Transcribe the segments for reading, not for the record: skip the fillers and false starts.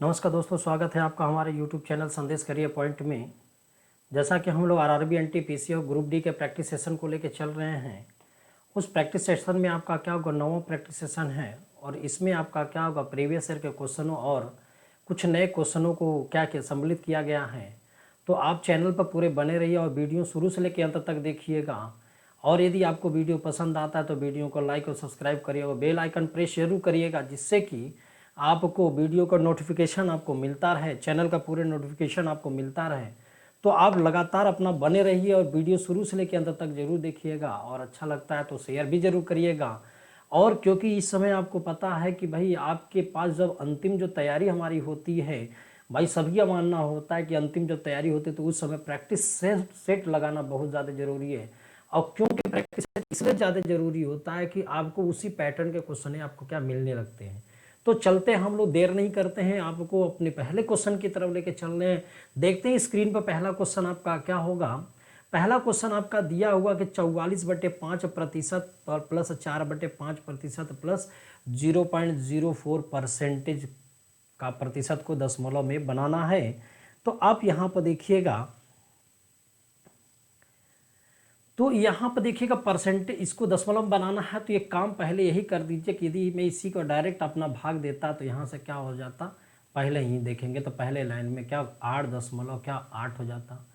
नमस्कार दोस्तों, स्वागत है आपका हमारे YouTube चैनल संदेश करियर पॉइंट में। जैसा कि हम लोग आरआरबी एनटीपीसी और ग्रुप डी के प्रैक्टिस सेशन को लेकर चल रहे हैं, उस प्रैक्टिस सेशन में आपका क्या होगा, 9वां प्रैक्टिस सेशन है और इसमें आपका क्या होगा, प्रीवियस ईयर के क्वेश्चनों और कुछ नए क्वेश्चनों को क्या सम्मिलित किया गया है। तो आप चैनल पर पूरे बने रहिए और वीडियो शुरू से लेकर अंत तक देखिएगा। और यदि आपको वीडियो पसंद आता है तो वीडियो को लाइक और सब्सक्राइब करिएगा और बेल आइकन प्रेस जरूर करिएगा, जिससे कि आपको वीडियो का नोटिफिकेशन आपको मिलता रहे, चैनल का पूरे नोटिफिकेशन आपको मिलता रहे। तो आप लगातार अपना बने रहिए और वीडियो शुरू से लेकर अंत तक जरूर देखिएगा और अच्छा लगता है तो शेयर भी जरूर करिएगा। और क्योंकि इस समय आपको पता है कि भाई आपके पास जब अंतिम जो तैयारी हमारी होती है, भाई सभी का मानना होता है कि अंतिम जब तैयारी होती है तो उस समय प्रैक्टिस सेट लगाना बहुत ज़्यादा जरूरी है। और क्योंकि प्रैक्टिस सेट इसलिए ज़्यादा जरूरी होता है कि आपको उसी पैटर्न के क्वेश्चन आपको क्या मिलने लगते हैं। तो चलते हम लोग देर नहीं करते हैं, आपको अपने पहले क्वेश्चन की तरफ लेके चल रहे हैं। देखते हैं स्क्रीन पर पहला क्वेश्चन आपका क्या होगा। पहला क्वेश्चन आपका दिया हुआ कि 44/5% प्लस 4/5% प्लस 0.04% का प्रतिशत को दशमलव में बनाना है। तो आप यहाँ पर देखिएगा, तो यहाँ पर देखिएगा परसेंटेज, इसको दशमलव बनाना है तो ये काम पहले यही कर दीजिए कि यदि मैं इसी को डायरेक्ट अपना भाग देता तो यहाँ से क्या हो जाता, पहले ही देखेंगे तो पहले लाइन में क्या 8 हो जाता।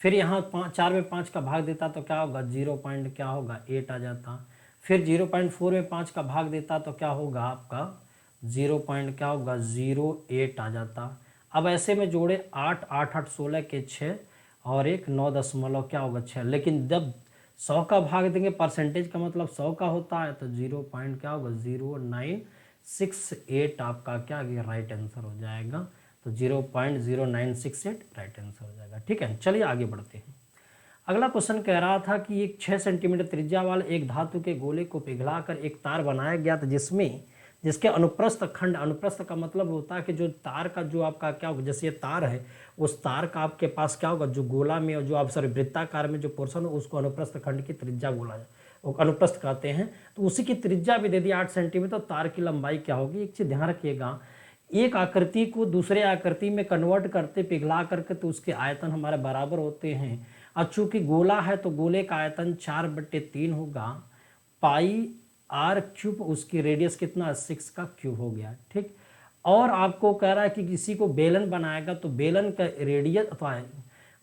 फिर यहाँ 4 में 5 का भाग देता तो क्या होगा, 0.8 आ जाता। फिर 0.4 में 5 का भाग देता तो क्या होगा आपका 0.08 आ जाता। अब ऐसे में जोड़े 8 8 8 16 के 6 और एक 9.6 लेकिन जब 100 का भाग देंगे, परसेंटेज का मतलब 100 का होता है, तो 0.0968 आपका क्या राइट आंसर हो जाएगा। तो 0.0968 राइट आंसर हो जाएगा। ठीक है, चलिए आगे बढ़ते हैं। अगला क्वेश्चन कह रहा था कि एक 6 सेंटीमीटर त्रिज्या वाले एक धातु के गोले को पिघलाकर एक तार बनाया गया था जिसके अनुप्रस्थ खंड, अनुप्रस्थ का मतलब होता है कि जो तार का जो आपका क्या होगा, जैसे ये तार है, उस तार का आपके पास क्या होगा, जो गोला में और जो आप सॉरी वृत्ताकार में जो पोर्शन हो उसको अनुप्रस्थ खंड की त्रिज्या बोला जाए, वो अनुप्रस्थ कहते हैं। तो उसी की त्रिज्या भी दे दी 8 सेंटीमीटर। तार की लंबाई क्या होगी, एक चीज ध्यान रखिएगा, एक आकृति को दूसरे आकृति में कन्वर्ट करते पिघला करके तो उसके आयतन हमारे बराबर होते हैं। और चूंकि गोला है तो गोले का आयतन 4/3 होगा, पाई r3, उसकी रेडियस कितना 6 का क्यूब हो गया। ठीक, और आपको कह रहा है कि किसी को बेलन बनाएगा तो बेलन का रेडियस अथवा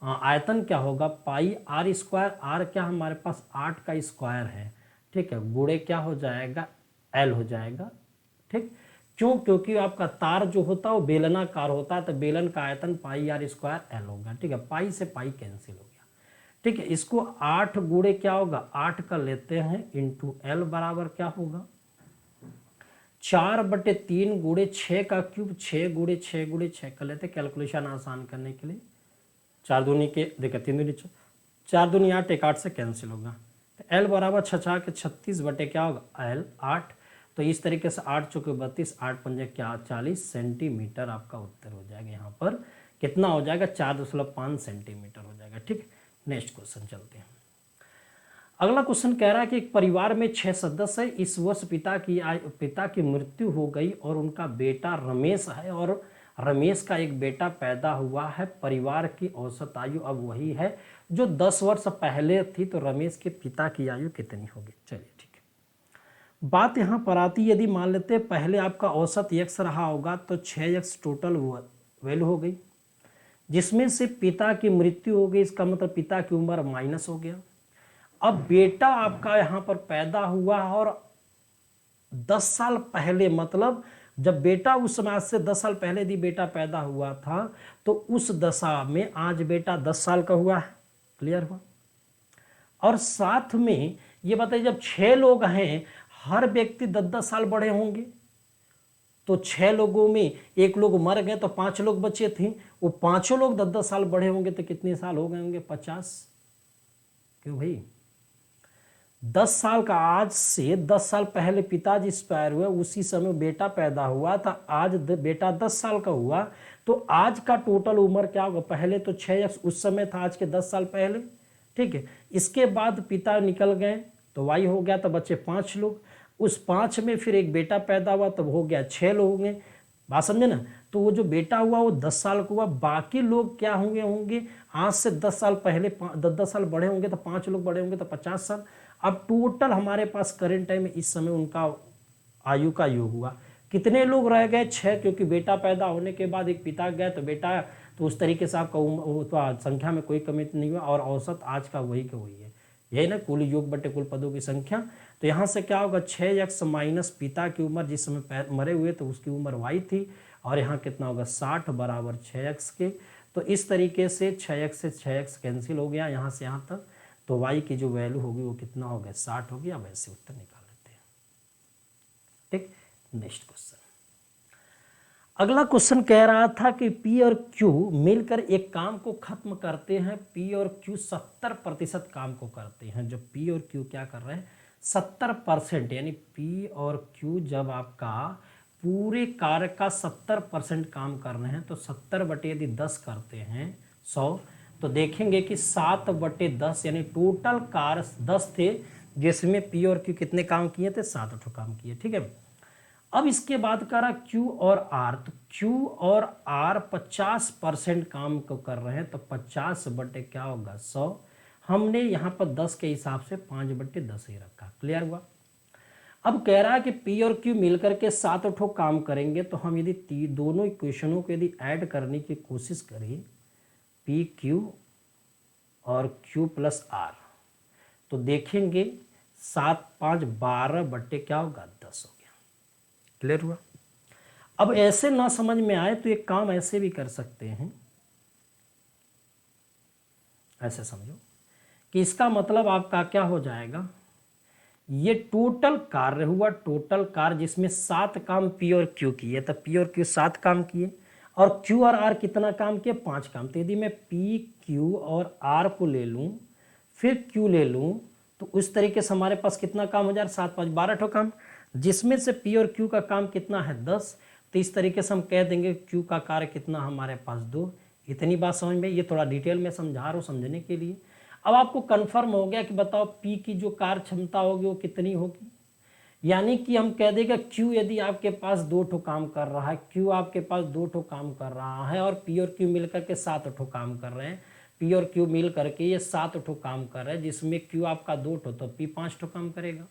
आयतन क्या होगा, पाई r²। r क्या हमारे पास 8 का स्क्वायर है। ठीक है, गुणे क्या हो जाएगा, l हो जाएगा। ठीक, क्यों, क्योंकि आपका तार जो होता है वो बेलनाकार होता है, तो बेलन का आयतन पाई r² l होगा। ठीक है, पाई से पाई कैंसिल हो गया। ठीक है, इसको 8 गुणे क्या होगा, 8 का लेते हैं इंटू l बराबर क्या होगा 4/3 गुणे 6 का क्यूब, 6 गुणे 6 गुणे 6 कर लेते, कैलकुलेशन आसान करने के लिए। 4 दूनी के देखिए 3 दूनी 4 दूनी 8, 1 8 से कैंसिल होगा। तो l बराबर 6 के 36 बटे क्या होगा l 8। तो इस तरीके से 8 चौके 32, 8 पंजे क्या 40 सेंटीमीटर आपका उत्तर हो जाएगा। यहाँ पर कितना हो जाएगा, 4.5 सेंटीमीटर हो जाएगा। ठीक, नेक्स्ट क्वेश्चन चलते हैं। अगला क्वेश्चन कह रहा है कि एक परिवार में 6 सदस्य है। इस वर्ष पिता की मृत्यु हो गई और उनका बेटा रमेश है और रमेश का एक बेटा पैदा हुआ है। परिवार की औसत आयु अब वही है जो 10 वर्ष पहले थी, तो रमेश के पिता की आयु कितनी होगी। चलिए ठीक है, बात यहाँ पर आती, यदि मान लेते पहले आपका औसत x रहा होगा तो 6x टोटल वैल्यू हो गई, जिसमें से पिता की मृत्यु हो गई, इसका मतलब पिता की उम्र माइनस हो गया। अब बेटा आपका यहां पर पैदा हुआ और 10 साल पहले, मतलब जब बेटा उस समय आज से 10 साल पहले यदि बेटा पैदा हुआ था तो उस दशा में आज बेटा 10 साल का हुआ है। क्लियर हुआ। और साथ में ये बताइए, जब 6 लोग हैं, हर व्यक्ति 10-10 साल बड़े होंगे, तो 6 लोगों में एक लोग मर गए तो 5 लोग बचे थे, वो 5 लोग 10-10 साल बड़े होंगे तो कितने साल हो गए होंगे, 50। क्यों भाई, 10 साल का, आज से 10 साल पहले पिताजी एक्सपायर हुए, उसी समय बेटा पैदा हुआ था, आज बेटा 10 साल का हुआ, तो आज का टोटल उम्र क्या होगा, पहले तो 6x उस समय था, आज के 10 साल पहले। ठीक है, इसके बाद पिता निकल गए तो y हो गया, तो बचे 5 लोग, उस 5 में फिर एक बेटा पैदा हुआ तब हो गया 6 लोग हैं। बात समझे ना। तो वो जो बेटा हुआ वो 10 साल का हुआ, बाकी लोग क्या होंगे आज से 10 साल पहले 10 साल बड़े होंगे तो 5 लोग बड़े होंगे तो 50 साल। अब टोटल हमारे पास करंट टाइम में इस समय उनका आयु का योग हुआ। कितने लोग रह गए? 6, क्योंकि बेटा पैदा होने के बाद एक पिता गया तो बेटा, तो उस तरीके से आपका तो संख्या में कोई कमी नहीं हुआ और औसत आज का वही का वही है। यही ना कुल योग बटे कुल पदों की संख्या। तो यहाँ से क्या होगा 6x माइनस पिता की उम्र जिस समय मरे हुए तो उसकी उम्र y थी, और यहाँ कितना होगा 60 बराबर 6x के। तो इस तरीके से 6x से 6x कैंसिल हो गया यहाँ से यहाँ तक, तो y की जो वैल्यू होगी वो कितना हो गया 60 होगी। अब ऐसे उत्तर निकाल लेते हैं। ठीक, नेक्स्ट क्वेश्चन। अगला क्वेश्चन कह रहा था कि P और Q मिलकर एक काम को खत्म करते हैं। P और Q 70% काम को करते हैं। जब P और Q क्या कर रहे हैं 70%, यानी P और Q जब आपका पूरे कार्य का 70% काम कर रहे हैं तो 70 बटे यदि 10 करते हैं 100, तो देखेंगे कि 7 बटे 10 यानी टोटल कार्य 10 थे जिसमें P और Q कितने काम किए थे 7 काम किए। ठीक है, अब इसके बाद करा Q और R, तो Q और R 50% काम को कर रहे हैं तो 50 बटे क्या होगा 100। हमने यहाँ पर 10 के हिसाब से 5 बटे 10 ही रखा। क्लियर हुआ। अब कह रहा है कि P और Q मिलकर के 7 काम करेंगे, तो हम यदि दोनों इक्वेशनों को यदि ऐड करने की कोशिश करें P Q और Q प्लस R, तो देखेंगे 7 5 12 बटे क्या होगा 10 हो गया। क्लियर हुआ। अब ऐसे ना समझ में आए तो एक काम ऐसे भी कर सकते हैं, ऐसे समझो कि इसका मतलब आपका क्या हो जाएगा, ये टोटल कार्य हुआ, टोटल कार्य जिसमें 7 काम P और Q किए, तो P और Q 7 काम किए और Q और R कितना काम किए 5 काम। तो यदि मैं P Q और R को ले लूं फिर Q ले लूं तो उस तरीके से हमारे पास कितना काम हो जाए 7 5 12 काम, जिसमें से P और Q का काम कितना है 10। तो इस तरीके से हम कह देंगे Q का कार्य कितना हमारे पास 2। इतनी बात समझ में, ये थोड़ा डिटेल में समझा रहा हूँ समझने के लिए। अब आपको कंफर्म हो गया कि बताओ P की जो कार्य क्षमता होगी वो कितनी होगी, यानी कि हम कह देंगे Q यदि आपके पास 2 काम कर रहा है, Q आपके पास 2 काम कर रहा है और P और Q मिलकर के 7 काम कर रहे हैं, P और Q मिल करके ये 7 काम कर रहे हैं, जिसमें Q आपका 2 तो P 5 काम करेगा।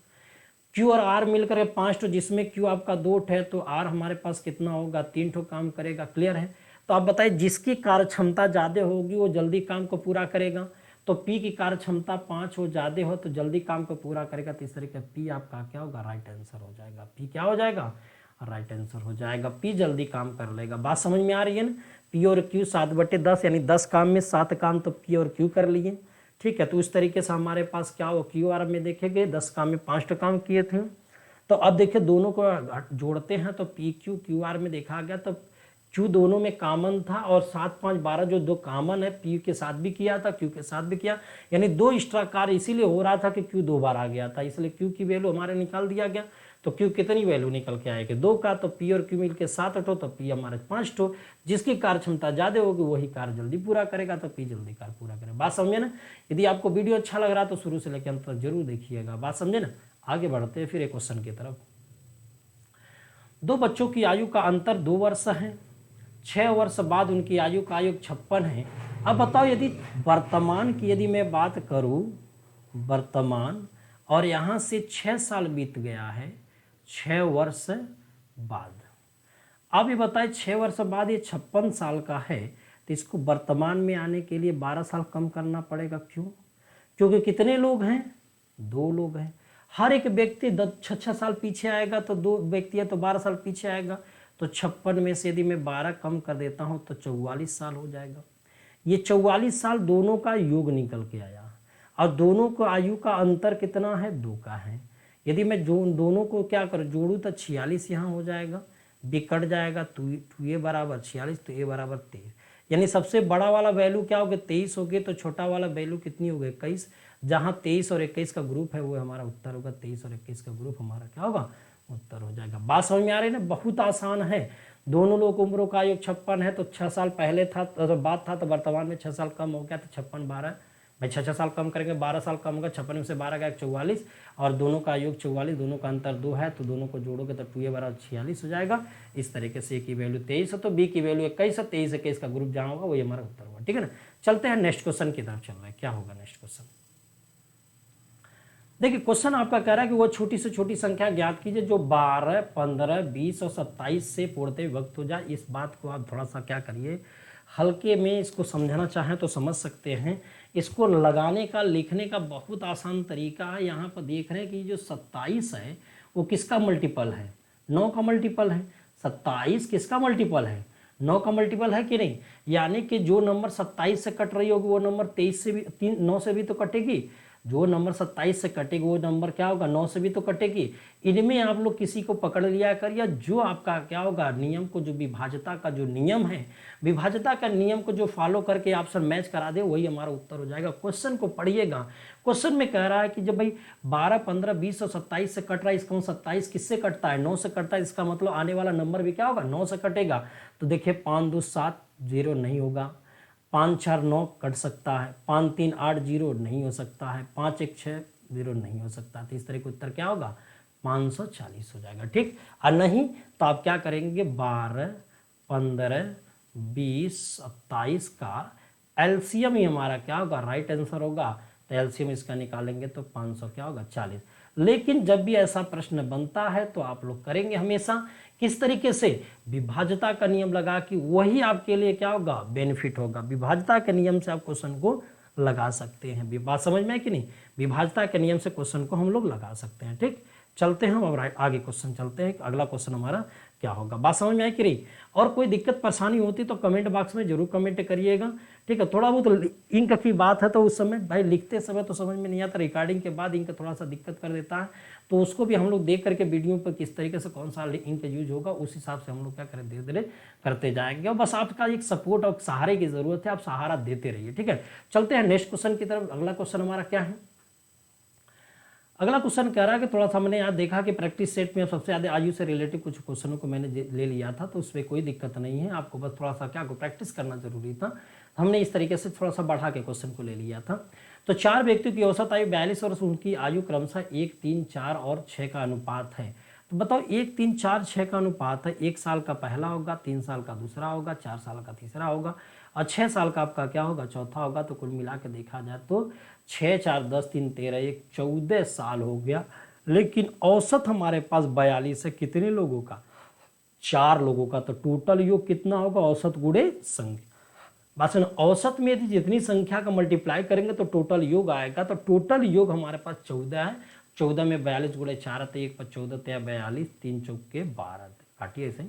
Q और R मिलकर के 5 जिसमें Q आपका 2 है तो R हमारे पास कितना होगा 3 काम करेगा। क्लियर है। तो आप बताइए जिसकी कार्य क्षमता ज़्यादा होगी वो जल्दी काम को पूरा करेगा, तो P की कार्य क्षमता 5 हो ज़्यादा हो तो जल्दी काम को पूरा करेगा। तो इस तरीके P आपका क्या होगा राइट आंसर हो जाएगा। P क्या हो जाएगा राइट आंसर हो जाएगा। P जल्दी काम कर लेगा। बात समझ में आ रही है ना। P और Q 7 बटे 10 यानी 10 काम में 7 काम तो P और Q कर लिए। ठीक है, तो इस तरीके से हमारे पास क्या हो Q और में देखेंगे 10 काम में 5 काम किए थे। तो अब देखिए दोनों को जोड़ते हैं तो P Q Q R में देखा गया तो Q दोनों में कॉमन था और 7 5 12 जो 2 कॉमन है P के साथ भी किया था Q के साथ भी किया, यानी 2 एक्स्ट्रा कार्य इसीलिए हो रहा था कि Q 2 बार आ गया था, इसलिए Q की वैल्यू हमारे निकाल दिया गया। तो Q कितनी वैल्यू निकल के आएगी 2 का, तो P और Q मिल के 7 तो P हमारे 5 जिसकी कार्य क्षमता ज़्यादा होगी वही कार्य जल्दी पूरा करेगा, तो P जल्दी कार्य पूरा करेगा। बात समझे ना। यदि आपको वीडियो अच्छा लग रहा है तो शुरू से लेकर अंत तक जरूर देखिएगा। बात समझे ना। आगे बढ़ते हैं फिर एक क्वेश्चन की तरफ। 2 बच्चों की आयु का अंतर 2 वर्ष है, 6 वर्ष बाद उनकी आयु का योग 56 है। अब बताओ यदि वर्तमान की यदि मैं बात करूं, वर्तमान और यहाँ से 6 साल बीत गया है 6 वर्ष बाद। अब ये बताए 6 वर्ष बाद ये 56 साल का है तो इसको वर्तमान में आने के लिए 12 साल कम करना पड़ेगा। क्यों? क्योंकि कितने लोग हैं 2 लोग हैं, हर एक व्यक्ति 6 साल पीछे आएगा तो 2 व्यक्ति है तो 12 साल पीछे आएगा। तो 56 में से यदि मैं 12 कम कर देता हूं तो 44 साल हो जाएगा। ये 44 साल दोनों का योग निकल के आया और दोनों को आयु का अंतर कितना है 2 का है। यदि मैं दोनों को क्या करूँ जोड़ूँ तो 46 यहाँ हो जाएगा, बी कट जाएगा तो ए बराबर 46 तो ए बराबर 23, यानी सबसे बड़ा वाला वैल्यू क्या हो गया 23 हो गया, तो छोटा वाला वैल्यू कितनी हो गई 21। जहाँ 23 और 21 का ग्रुप है वो हमारा उत्तर होगा, 23 और 21 का ग्रुप हमारा क्या होगा उत्तर हो जाएगा। बात समझ में आ रही है ना। बहुत आसान है। दोनों लोग उम्रों का योग 56 है तो 6 साल पहले था तो बात था तो वर्तमान में 6 साल कम हो गया तो 56 12 भाई 6 साल कम करेंगे 12 साल कम होगा, 56 में से 12 गया 44, और दोनों का योग 44, दोनों का अंतर 2 है, तो दोनों को जोड़ोगे तो 2 बराबर 46 हो जाएगा। इस तरीके से ए की वैल्यू 23 है तो बी की वैल्यू 21 है, 23 21 का ग्रुप जहाँ होगा वही हमारा उत्तर होगा। ठीक है ना, चलते हैं नेक्स्ट क्वेश्चन की तरफ चल रहा है, क्या होगा नेक्स्ट क्वेश्चन। देखिए क्वेश्चन आपका कह रहा है कि वो छोटी से छोटी संख्या ज्ञात कीजिए जो 12, 15, 20 और 27 से पूर्णतः विभक्त हो जाए। इस बात को आप थोड़ा सा क्या करिए, हल्के में इसको समझना चाहें तो समझ सकते हैं। इसको लगाने का लिखने का बहुत आसान तरीका है। यहाँ पर देख रहे हैं कि जो 27 है वो किसका मल्टीपल है, 9 का मल्टीपल है। 27 किसका मल्टीपल है, 9 का मल्टीपल है कि नहीं, यानी कि जो नंबर 27 से कट रही होगी वो नंबर 23 से भी 9 से भी तो कटेगी, जो नंबर 27 से कटेगी वो नंबर क्या होगा 9 से भी तो कटेगी। इनमें आप लोग किसी को पकड़ लिया कर, या जो आपका क्या होगा नियम को, जो विभाज्यता का जो नियम है, विभाज्यता का नियम को जो फॉलो करके आप सर मैच करा दे वही हमारा उत्तर हो जाएगा। क्वेश्चन को पढ़िएगा, क्वेश्चन में कह रहा है कि जब भाई 12, 15, 20 और 27 से कट रहा है, इसका 27 किससे कटता है, 9 से कटता है, इसका मतलब आने वाला नंबर भी क्या होगा 9 से कटेगा। तो देखिए 5 2 7 0 नहीं होगा, 5 4 9 कट सकता है, 5 3 8 0 नहीं हो सकता है, 5 1 6 0 नहीं हो सकता। तो इस तरह का उत्तर क्या होगा 540 हो जाएगा। ठीक, और नहीं तो आप क्या करेंगे 12, 15, 20, 27 का एलसीएम ही हमारा क्या होगा राइट आंसर होगा। तो एलसीएम इसका निकालेंगे तो 500 क्या होगा 40। लेकिन जब भी ऐसा प्रश्न बनता है तो आप लोग करेंगे हमेशा किस तरीके से, विभाज्यता का नियम लगा कि वही आपके लिए क्या होगा बेनिफिट होगा। विभाज्यता के नियम से आप क्वेश्चन को लगा सकते हैं। बात समझ में है कि नहीं, विभाज्यता के नियम से क्वेश्चन को हम लोग लगा सकते हैं। ठीक, चलते हैं अब आगे क्वेश्चन चलते हैं, अगला क्वेश्चन हमारा क्या होगा। बात समझ में आई कि नहीं, और कोई दिक्कत परेशानी होती तो कमेंट बॉक्स में जरूर कमेंट करिएगा। ठीक है, थोड़ा बहुत इंक की बात है तो उस समय भाई लिखते समय तो समझ में नहीं आता, रिकॉर्डिंग के बाद इंक थोड़ा सा दिक्कत कर देता है, तो उसको भी हम लोग देख करके वीडियो पर किस तरीके से कौन सा इंक यूज होगा उस हिसाब से हम लोग क्या करें धीरे धीरे करते जाएंगे। और बस आपका एक सपोर्ट और सहारे की जरूरत है, आप सहारा देते रहिए। ठीक है, चलते हैं नेक्स्ट क्वेश्चन की तरफ। अगला क्वेश्चन हमारा क्या है, अगला क्वेश्चन कह रहा है कि थोड़ा सा मैंने यहाँ देखा कि प्रैक्टिस सेट में सबसे ज़्यादा आयु से रिलेटिव कुछ क्वेश्चनों को मैंने ले लिया था, तो उसमें कोई दिक्कत नहीं है, आपको बस थोड़ा सा क्या को प्रैक्टिस करना जरूरी था। हमने इस तरीके से थोड़ा सा बढ़ा के क्वेश्चन को ले लिया था। तो 4 व्यक्तियों की औसत आयु 42 वर्ष, उनकी आयु क्रमशः 1, 3, 4 और 6 का अनुपात है। तो बताओ 1, 3, 4, 6 का अनुपात है, 1 साल का पहला होगा, 3 साल का दूसरा होगा, 4 साल का तीसरा होगा और 6 साल का आपका क्या होगा चौथा होगा। तो कुल मिला के देखा जाए तो 6 4 10 3 13 1 14 साल हो गया, लेकिन औसत हमारे पास 42 है। कितने लोगों का, 4 लोगों का। तो टोटल योग कितना होगा औसत गुणे संख्या। बस औसत में यदि जितनी संख्या का मल्टीप्लाई करेंगे तो टोटल योग आएगा। तो टोटल योग हमारे पास 14 है, 14 में 42 गुणे 4 है, 1 पर 14 42, 3 चौके 12, काटिए ऐसे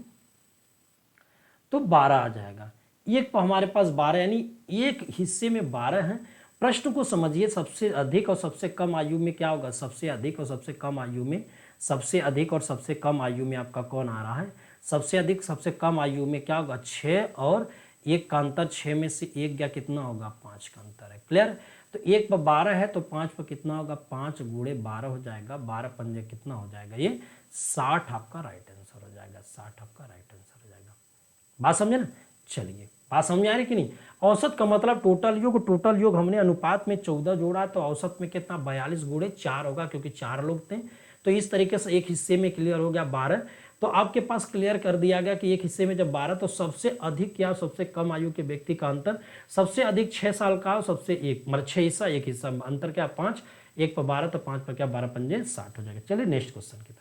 तो 12 आ जाएगा। एक पर हमारे पास 12 यानी एक हिस्से में 12 है। प्रश्न को समझिए, सबसे अधिक और सबसे कम आयु में क्या होगा, सबसे अधिक और सबसे कम आयु में, सबसे अधिक और सबसे कम आयु में आपका कौन आ रहा है, सबसे अधिक सबसे कम आयु में क्या होगा 6 और 1 का अंतर, 6 में से 1 गया कितना होगा 5 का अंतर है। क्लियर, तो 1 पर 12 है तो 5 पर कितना होगा 5 गुणे 12 हो जाएगा, 12 पंजे कितना हो जाएगा ये 60 आपका राइट आंसर हो जाएगा, 60 आपका राइट आंसर हो जाएगा। बात समझे ना, चलिए बात समझ आ रही कि नहीं। औसत का मतलब टोटल योग हमने अनुपात में 14 जोड़ा तो औसत में कितना 42 गुणे 4 होगा, क्योंकि 4 लोग थे। तो इस तरीके से एक हिस्से में क्लियर हो गया 12। तो आपके पास क्लियर कर दिया गया कि एक हिस्से में जब 12 तो सबसे अधिक या सबसे कम आयु के व्यक्ति का अंतर, सबसे अधिक 6 साल का और सबसे एक मतलब 6 हिस्सा, एक हिस्सा अंतर क्या 5, 1 पर 12 तो 5 पर क्या 12 पंजे 60 हो जाएगा। चलिए नेक्स्ट क्वेश्चन की तरफ।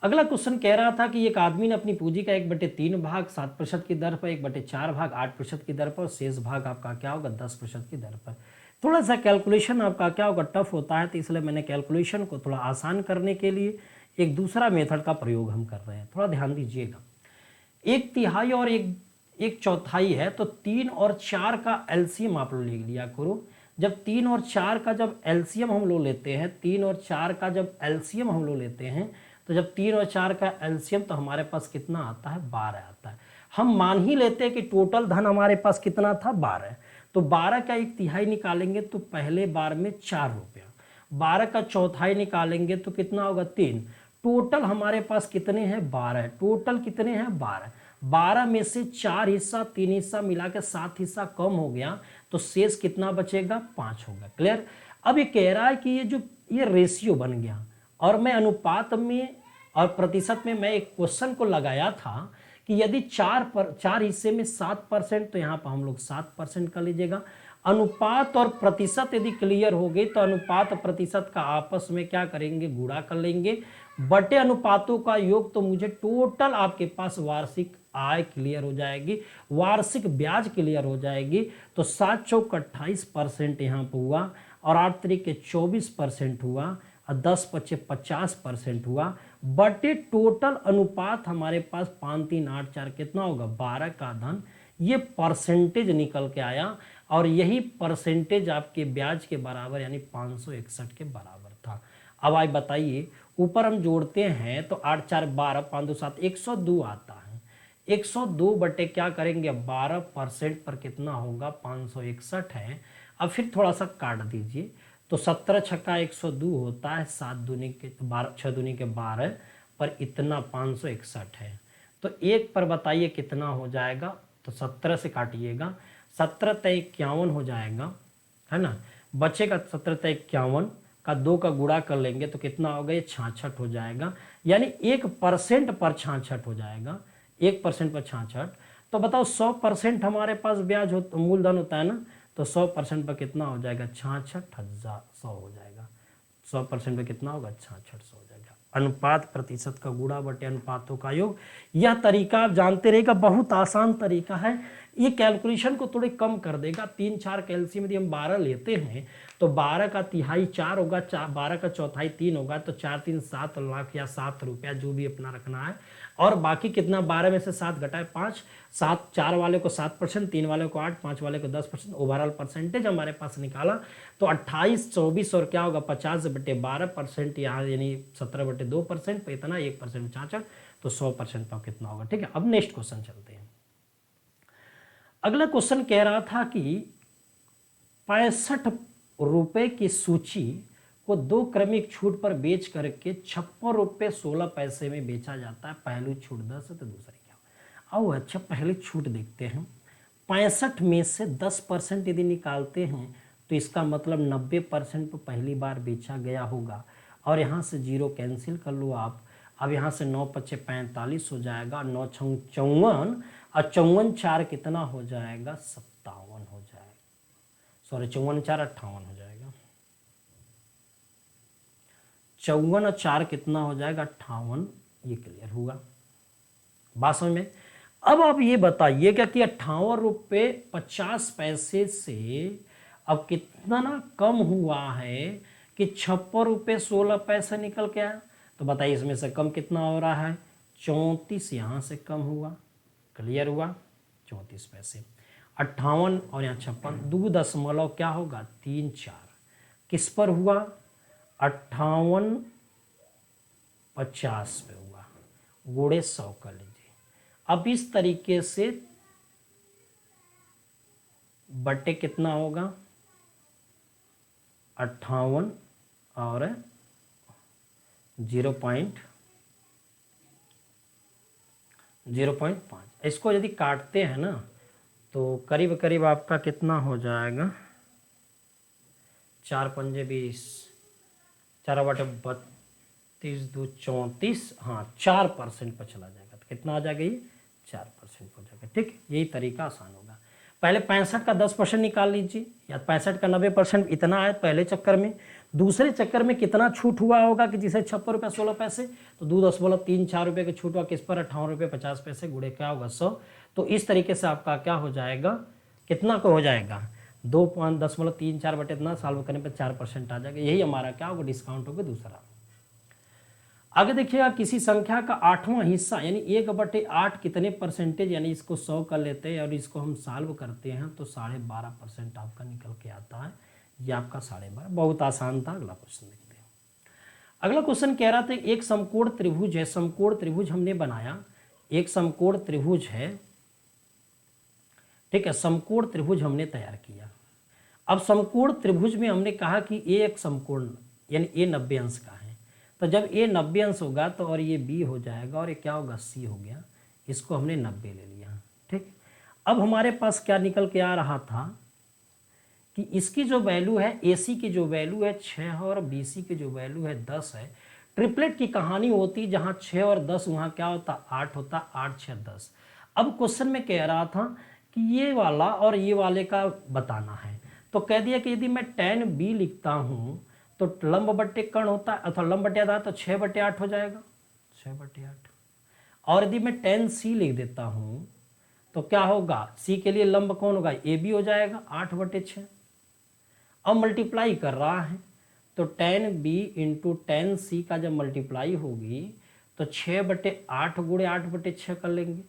अगला क्वेश्चन कह रहा था कि एक आदमी ने अपनी पूंजी का 1/3 भाग 7% की दर पर, 1/4 भाग 8% की दर पर और शेष भाग आपका क्या होगा 10% की दर पर। थोड़ा सा कैलकुलेशन आपका क्या होगा टफ होता है, तो इसलिए मैंने कैलकुलेशन को थोड़ा आसान करने के लिए एक दूसरा मेथड का प्रयोग हम कर रहे हैं, थोड़ा ध्यान दीजिएगा। 1/3 और 1/4 है तो 3 और 4 का एलसीएम आप लोग ले लिया करो। जब 3 और 4 का जब एलसीएम हम लोग लेते हैं, 3 और 4 का जब एलसीएम हम लोग लेते हैं, तो जब 3 और 4 का एलसीएम तो हमारे पास कितना आता है 12 आता है। हम मान ही लेते हैं कि टोटल धन हमारे पास कितना था 12, तो 12 का 1/3 निकालेंगे तो पहले बार में 4 रुपया, 12 का 1/4 निकालेंगे तो कितना होगा 3, टोटल हमारे पास कितने हैं 12, टोटल कितने हैं 12, 12 में से 4 हिस्सा 3 हिस्सा मिला के 7 हिस्सा कम हो गया, तो शेष कितना बचेगा, 5 होगा। क्लियर। अब ये कह रहा है कि ये रेशियो बन गया, और मैं अनुपात में और प्रतिशत में मैं एक क्वेश्चन को लगाया था कि यदि 4 हिस्से में 7%, तो यहाँ पर हम लोग 7% कर लीजिएगा। अनुपात और प्रतिशत यदि क्लियर हो गई तो अनुपात और प्रतिशत का आपस में क्या करेंगे, गुणा कर लेंगे, बटे अनुपातों का योग, तो मुझे टोटल आपके पास वार्षिक आय क्लियर हो जाएगी, वार्षिक ब्याज क्लियर हो जाएगी। तो 7 चौक 28% यहाँ पर हुआ, और 8 तरीके 24% हुआ, और 10 पच्चे 50% हुआ, बटे टोटल अनुपात हमारे पास 5 3 8 4 कितना होगा, 12 का धन। ये परसेंटेज निकल के आया, और यही परसेंटेज आपके ब्याज के बराबर यानी 561 के बराबर था। अब आप बताइए, ऊपर हम जोड़ते हैं तो 8 4 12, 5 2 7, 102 आता है। 102 बटे क्या करेंगे, 12% पर कितना होगा, 561 है। अब फिर थोड़ा सा काट दीजिए, तो 17 छक्का 102 होता है, 7 दूनी के 12, 6 दूनी के 12 पर इतना 561 है। तो एक पर बताइए कितना हो जाएगा, तो 17 से काटिएगा, 17 तय 51 हो जाएगा, है ना। बचेगा 17 तय 51 का 2 का गुणा कर लेंगे तो कितना होगा, ये 66 हो जाएगा, यानी 1% पर 66 हो जाएगा, 1% पर 66। तो बताओ 100% हमारे पास ब्याज हो, मूलधन होता है ना, तो 100% पर कितना हो जाएगा, 66,100 हो जाएगा। 100% पर कितना होगा, 6600 हो जाएगा। अनुपात प्रतिशत का गुणा बटे अनुपातों का योग, यह तरीका आप जानते रहेगा, बहुत आसान तरीका है। ये कैलकुलेशन को थोड़े कम कर देगा। 3 4 कैल्शियम यदि हम 12 लेते हैं तो 12 का तिहाई 4 होगा, 12 का चौथाई 3 होगा, तो 4 3 7 लाख या 7 रुपया जो भी अपना रखना है, और बाकी कितना, 12 में से 7 घटाए 5, 7 4 वाले को 7%, 3 वाले को 8, 5 वाले को 10%, ओवरऑल परसेंटेज हमारे पास निकाला तो 28 24 और क्या होगा, 50 बटे 12%, यहाँ यानी 17 बटे 2%, तो इतना 1% 66, तो 100% पर कितना होगा। ठीक है, अब नेक्स्ट क्वेश्चन चलते हैं। अगला क्वेश्चन कह रहा था कि 65 रुपए की सूची को 2 क्रमिक छूट पर बेच करके 56 रुपये 16 पैसे में बेचा जाता है। पहली छूट 10 है तो दूसरी क्या। आओ अच्छा पहले छूट देखते हैं। 65 में से 10% यदि निकालते हैं तो इसका मतलब 90% पर पहली बार बेचा गया होगा, और यहाँ से 0 कैंसिल कर लो आप। अब यहाँ से 9 पच्चे 45 हो जाएगा, 9 छंग 54, और 54 4 कितना हो जाएगा, 57 हो जाएगा। सॉरी 54 4 58 हो जाएगा। 54 और 4 कितना हो जाएगा, 58। ये क्लियर हुआ, बात समझ में। अब आप ये बताइएगा कि 58 रुपये 50 पैसे से अब कितना ना कम हुआ है कि 56 रुपये 16 पैसे निकल के आया। तो बताइए इसमें से कम कितना हो रहा है, 34 यहाँ से कम हुआ। क्लियर हुआ, 34 पैसे। 58 और यहाँ 56, 2 दशमलव क्या होगा, 3 4 किस पर हुआ, 58 50 पे हुआ, गुणे 100 कर लीजिए। अब इस तरीके से बटे कितना होगा, 58 और 0.5। इसको यदि काटते हैं ना तो करीब करीब आपका कितना हो जाएगा, 4 पंजे 20, 4 बटे 32 2 34, हाँ 4% पर चला जाएगा। तो कितना आ जाएगा, ये 4% हो जाएगा। ठीक, यही तरीका आसान होगा। पहले 65 का 10% निकाल लीजिए, या 65 का 90%, इतना आया पहले चक्कर में। दूसरे चक्कर में कितना छूट हुआ होगा कि जिसे 56 रुपये 16 पैसे, तो 2.34 रुपये की छूट हुआ किस पर, 58 रुपये 50 पैसे, गुणे क्या होगा 100। तो इस तरीके से आपका क्या हो जाएगा, कितना को हो जाएगा, 2.34 बटे इतना, सॉल्व करने पर 4% आ जाएगा। यही हमारा क्या होगा, डिस्काउंट होगा दूसरा। आगे देखिएगा, किसी संख्या का 8वां हिस्सा यानी 1/8 कितने परसेंटेज, यानी इसको 100 कर लेते हैं और इसको हम सॉल्व करते हैं तो 12.5% आपका निकल के आता है। ये आपका 12.5, बहुत आसान था। अगला क्वेश्चन देखते हैं। अगला क्वेश्चन कह रहा था एक समकोण त्रिभुज है, समकोण त्रिभुज हमने बनाया, एक समकोण त्रिभुज है, ठीक है, समकोण त्रिभुज हमने तैयार किया। अब समकोण त्रिभुज में हमने कहा कि ए एक समकोण यानी ए 90 अंश का है, तो जब ए 90 अंश होगा तो और ये बी हो जाएगा और ये क्या होगा, सी हो गया। इसको हमने 90 ले लिया। ठीक, अब हमारे पास क्या निकल के आ रहा था, कि इसकी जो वैल्यू है, AC की जो वैल्यू है 6 और BC की जो वैल्यू है 10 है। ट्रिपलेट की कहानी होती जहां 6 और 10, वहां क्या होता 8 होता, 8 6 10। अब क्वेश्चन में कह रहा था कि ये वाला और ये वाले का बताना है, तो कह दिया कि यदि मैं tan B लिखता हूं तो लंब बट्टे कर्ण होता है अथवा लंब बट्टे आधा, तो 6/8 हो जाएगा, 6/8। और यदि मैं tan C लिख देता हूं तो क्या होगा, C के लिए लंब कौन होगा, AB हो जाएगा, 8/6। अब मल्टीप्लाई कर रहा है तो tan B into tan C का जब मल्टीप्लाई होगी तो 6/8 गुणे 8/6 कर लेंगे,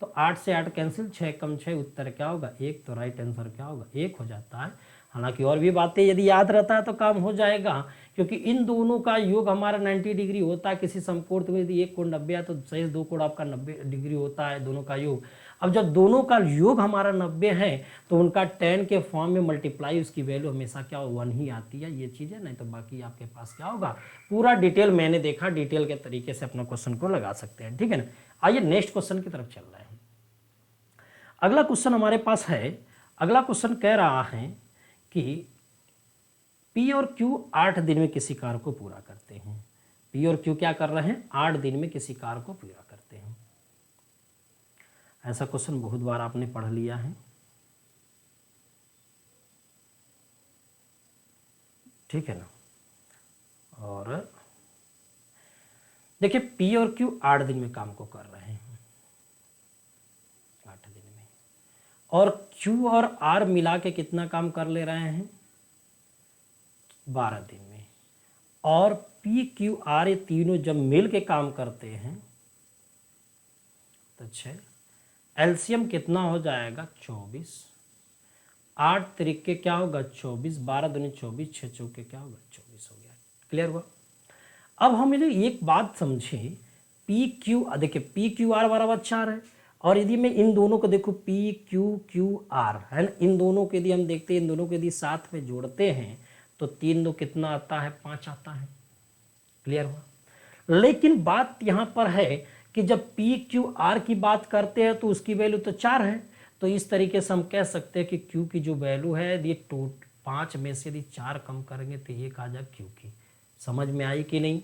तो 8 से 8 कैंसिल, 6 कम 6, उत्तर क्या होगा 1। तो राइट आंसर क्या होगा 1 हो जाता है। हालांकि और भी बातें यदि याद रहता है तो काम हो जाएगा, क्योंकि इन दोनों का योग हमारा 90 डिग्री होता है। किसी समकोण में यदि एक कोण 90 है तो शेष दो कोण आपका 90 डिग्री होता है, दोनों का योग। अब जब दोनों का योग हमारा 90 है तो उनका tan के फॉर्म में मल्टीप्लाई, उसकी वैल्यू हमेशा क्या 1 ही आती है, ये चीज़ है। नहीं तो बाकी आपके पास क्या होगा, पूरा डिटेल मैंने देखा, डिटेल के तरीके से अपना क्वेश्चन को लगा सकते हैं, ठीक है ना। आइए नेक्स्ट क्वेश्चन की तरफ चल रहे हैं। अगला क्वेश्चन हमारे पास है, अगला क्वेश्चन कह रहा है कि P और Q 8 दिन में किसी कार्य को पूरा करते हैं। P और Q क्या कर रहे हैं, 8 दिन में किसी कार्य को पूरा करते हैं। ऐसा क्वेश्चन बहुत बार आपने पढ़ लिया है, ठीक है ना। और देखिए P और Q 8 दिन में काम को कर रहे हैं, 8 दिन में, और Q और R मिला के कितना काम कर ले रहे हैं, 12 दिन में। और P Q R ये तीनों जब मिल के काम करते हैं तो 6, एलसीएम कितना हो जाएगा 24, 8 तरीके क्या होगा 24, 12 दूनी 24, 6 चौके क्या होगा 24 हो गया। क्लियर हुआ। अब हम यदि एक बात समझें, पी क्यू, देखिए पी क्यू आर बराबर 4 है, और यदि मैं इन दोनों को देखूँ पी क्यू क्यू आर है ना, इन दोनों को यदि हम देखते हैं, इन दोनों को यदि साथ में जोड़ते हैं तो 3 2 कितना आता है 5 आता है। क्लियर हुआ। लेकिन बात यहाँ पर है कि जब पी क्यू आर की बात करते हैं तो उसकी वैल्यू तो 4 है, तो इस तरीके से हम कह सकते हैं कि क्यू की जो वैल्यू है यदि 5 में से यदि 4 कम करेंगे तो ये कहा जाए क्यू की। समझ में आई कि नहीं।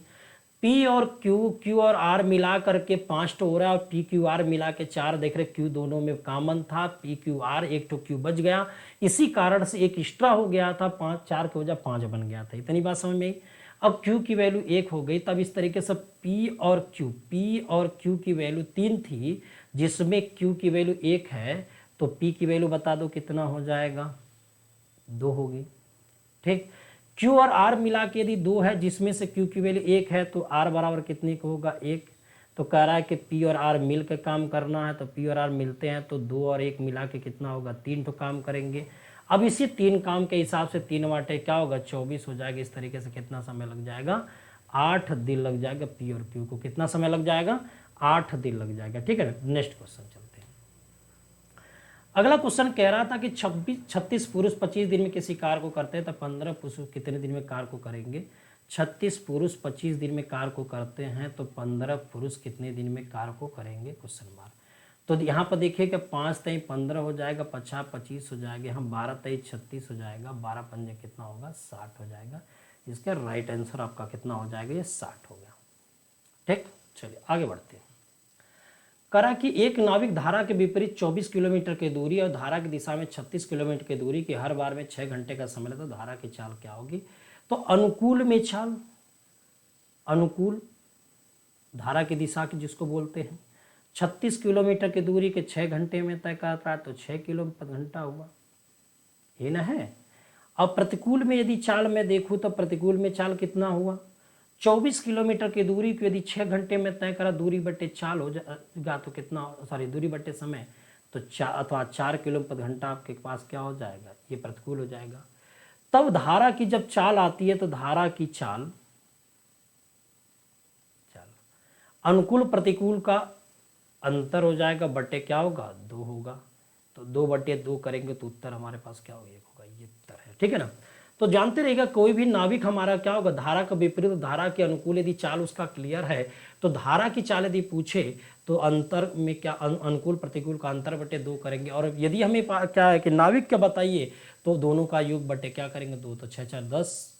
P और Q और R मिला करके 5 तो हो रहा है, और P Q R मिला के 4, देख रहे Q दोनों में कॉमन था, P Q R एक तो Q बच गया, इसी कारण से एक एक्स्ट्रा हो गया था, 5 4 की वजह 5 बन गया था। इतनी बात समझ में आई। अब Q की वैल्यू 1 हो गई, तब इस तरीके से P और Q की वैल्यू 3 थी, जिसमें Q की वैल्यू 1 है, तो P की वैल्यू बता दो कितना हो जाएगा 2 होगी। ठीक, Q और R मिला के यदि 2 है, जिसमें से Q की वैल्यू 1 है, तो R बराबर कितने का होगा 1। तो कह रहा है कि P और R मिल के काम करना है, तो P और R मिलते हैं तो 2 और 1 मिला के कितना होगा 3 तो काम करेंगे। अब इसी 3 काम के हिसाब से 3 वाटे क्या होगा 24 हो जाएगा। इस तरीके से कितना समय लग जाएगा 8 दिन लग जाएगा। P और Q को कितना समय लग जाएगा 8 दिन लग जाएगा। ठीक है ना। नेक्स्ट क्वेश्चन चलते हैं। अगला क्वेश्चन कह रहा था कि 36 पुरुष 25 दिन में किसी कार्य को करते हैं, तो 15 पुरुष कितने दिन में कार्य को करेंगे। 36 पुरुष 25 दिन में कार्य को करते हैं, तो 15 पुरुष कितने दिन में कार्य को करेंगे, क्वेश्चन मार्क। तो यहाँ पर देखिए कि 5 तय 15 हो जाएगा, 50 25 हो जाएगा, हम 12 तय 36 हो जाएगा, 12 पंजे कितना होगा 60 हो जाएगा। इसका राइट आंसर आपका कितना हो जाएगा, ये 60 हो गया। ठीक, चलिए आगे बढ़ते हैं। करा कि एक नाविक धारा के विपरीत 24 किलोमीटर की दूरी और धारा की दिशा में 36 किलोमीटर की दूरी की हर बार में 6 घंटे का समय लगता, तो धारा की चाल क्या होगी। तो अनुकूल में चाल, अनुकूल धारा की दिशा की जिसको बोलते हैं, 36 किलोमीटर की दूरी के 6 घंटे में तय करता है, तो 6 किलोमीटर घंटा हुआ, ये ना है। अब प्रतिकूल में यदि चाल में देखूँ तो प्रतिकूल में चाल कितना हुआ, 24 किलोमीटर की दूरी को यदि 6 घंटे में तय करा, दूरी बट्टे चाल हो जाएगा तो कितना, सॉरी दूरी बट्टे समय, तो 4 अथवा 4 किलोमीटर घंटा आपके पास क्या हो जाएगा, ये प्रतिकूल हो जाएगा। तब धारा की जब चाल आती है तो धारा की चाल अनुकूल प्रतिकूल का अंतर हो जाएगा, बट्टे क्या होगा 2 होगा, तो 2/2 करेंगे तो उत्तर हमारे पास क्या होगा 1 होगा, ये उत्तर है। ठीक है ना। तो जानते रहिएगा कोई भी नाविक हमारा क्या होगा, धारा का विपरीत धारा के अनुकूल यदि चाल उसका क्लियर है तो धारा की चाल यदि पूछे तो अंतर में क्या अनुकूल प्रतिकूल का अंतर बटे 2 करेंगे। और यदि हमें क्या है कि नाविक क्या बताइए तो दोनों का योग बटे क्या करेंगे 2, तो 6 4 10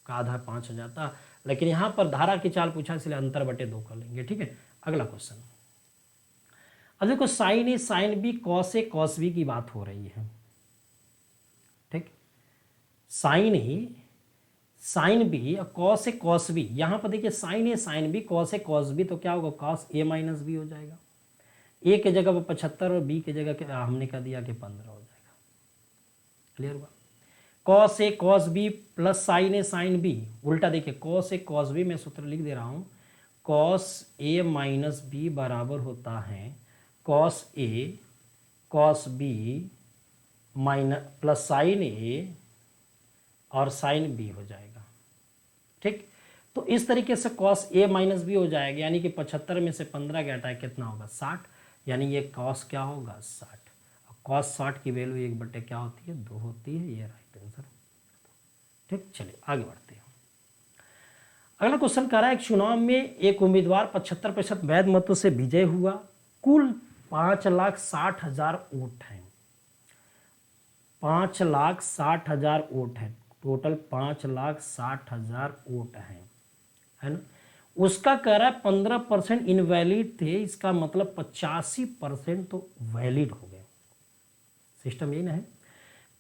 का आधा 5 हो जाता। लेकिन यहाँ पर धारा की चाल पूछा इसलिए अंतर बटे 2 कर लेंगे। ठीक है, अगला क्वेश्चन। अब देखो sign A sine B cos A cos B की बात हो रही है। ठीक, साइन ए साइन बी और कॉस ए कॉस बी, यहां पर देखिए sign A sine B cos A cos B, तो क्या होगा कॉस ए माइनस बी हो जाएगा। ए के जगह पर 75 और बी के जगह हमने कह दिया कि 15 हो जाएगा। क्लियर हुआ। Cos A cos B plus sine A sine B, उल्टा देखिए कॉस ए कॉस बी, मैं सूत्र लिख दे रहा हूं, कॉस ए माइनस बी बराबर होता है cos A cos B minus plus sine A और साइन बी हो जाएगा। ठीक, तो इस तरीके से कॉस ए माइनस बी हो जाएगा, यानी कि 75 में से 15 के हटाए कितना होगा 60, यानी ये कॉस क्या होगा 60। और कॉस 60 की वैल्यू 1 बटे क्या होती है 2 होती है, ये राइट आंसर। ठीक, चलिए आगे बढ़ते हैं। अगला क्वेश्चन कह रहा है चुनाव में एक उम्मीदवार 75% वैध मतों से विजय हुआ, कुल 5,60,000 वोट हैं, 5,60,000 वोट हैं, टोटल 5,60,000 वोट हैं, है ना। उसका कह रहा है 15% इनवैलिड थे, इसका मतलब 85% तो वैलिड हो गए। सिस्टम यही ना है,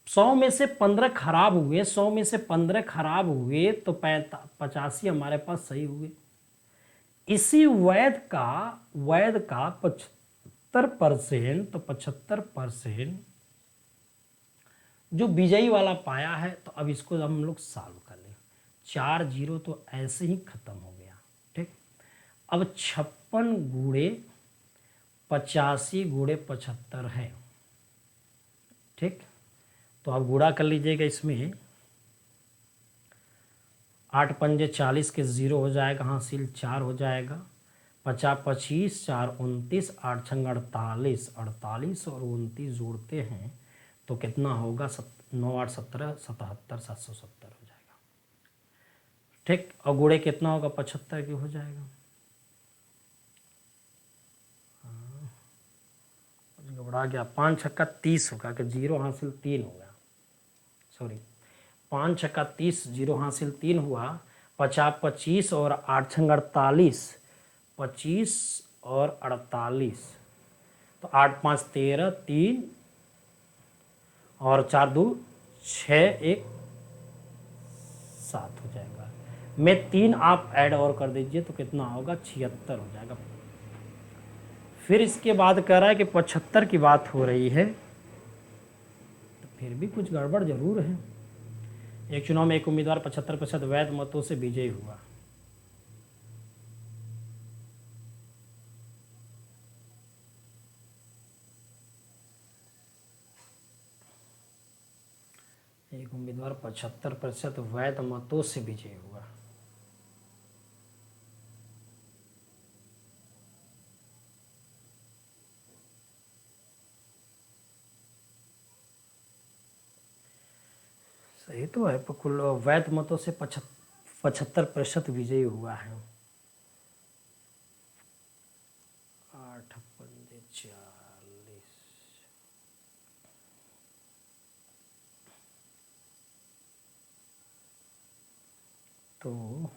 100 में से 15 खराब हुए, 100 में से 15 खराब हुए तो 85 हमारे पास सही हुए। इसी वैध का 75%, तो 75% जो विजयी वाला पाया है, तो अब इसको हम लोग सॉल्व कर लें। 4 0 तो ऐसे ही खत्म हो गया। ठीक, अब 56 गुणे 85 गुणे 75 है। ठीक, तो आप गुणा कर लीजिएगा, इसमें 8 पंजे 40 के 0 हो जाएगा, हासिल 4 हो जाएगा, 50 25 4 29, 8 छंग 48, 48 और 29 जोड़ते हैं तो कितना होगा 9 8 17 77 770 हो जाएगा। ठीक, और गुणे कितना होगा 75 के हो जाएगा। घबरा गया, 5 छक्का 30 होगा कि 0 हासिल 3 होगा, सॉरी 5 छक्का 30 0 हासिल 3 हुआ, 50 25 और 8 छंग 48, 25 और 48, तो 8 5 13 3 और 4 2 6 1 7 हो जाएगा। में 3 आप ऐड और कर दीजिए तो कितना होगा 76 हो जाएगा। फिर इसके बाद कह रहा है कि 75 की बात हो रही है, तो फिर भी कुछ गड़बड़ जरूर है। एक चुनाव में एक उम्मीदवार 75% वैध मतों से विजयी हुआ। एक उम्मीदवार 75% वैध मतों से विजयी हुआ। सही तो है, पर कुल वैध मतों से 75% विजयी हुआ है। 8 पंजे 40, तो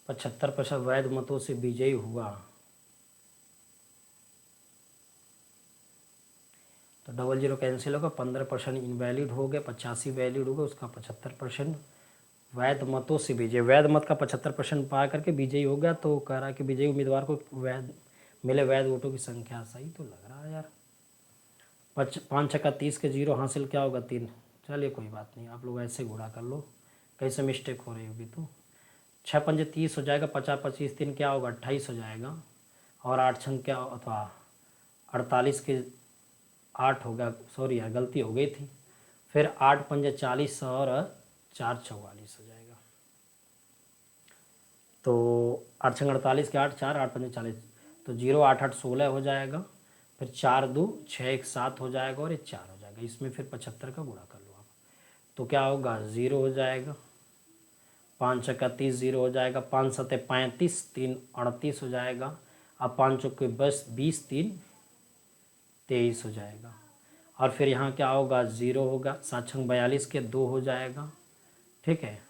75% वैध मतों से विजयी हुआ, तो 00 कैंसिल होगा, 15% इनवैलिड हो गए, 85 वैलिड हो गए, उसका 75% वैध मतों से विजय, वैध मत का 75% पा करके विजयी हो गया। तो कह रहा है कि विजयी उम्मीदवार को वैध मिले वैध वोटों की संख्या। सही तो लग रहा है यार। 5 छक्का 30 के 0 हासिल क्या होगा 3। चलिए कोई बात नहीं, आप लोग ऐसे गुणा कर लो, कैसे मिस्टेक हो रही होगी। तो 6 पंजे 30 हो जाएगा, 50 25 3 क्या होगा 28 हो जाएगा, और 8 छंग क्या अथवा 48 के 8 हो गया, सॉरी यार गलती हो गई थी। फिर 8 पंजे 40 और 4 44 हो जाएगा, तो 8 छंग 48 के 8 4 8 पंजे 40, तो 0 8 8 16 हो जाएगा। फिर 4 2 6 1 7 हो जाएगा और ये 4 हो जाएगा। जाएगा, इसमें फिर 75 का गुणा कर लो आप, तो क्या होगा 0 हो जाएगा, 5 छक्का 30 0 हो जाएगा, 5 सत्ते 35, 3 38 हो जाएगा, अब 5 चौके 20, 3 23 हो जाएगा, और फिर यहाँ क्या होगा 0 होगा, 7 छंग 42 के 2 हो जाएगा, ठीक है।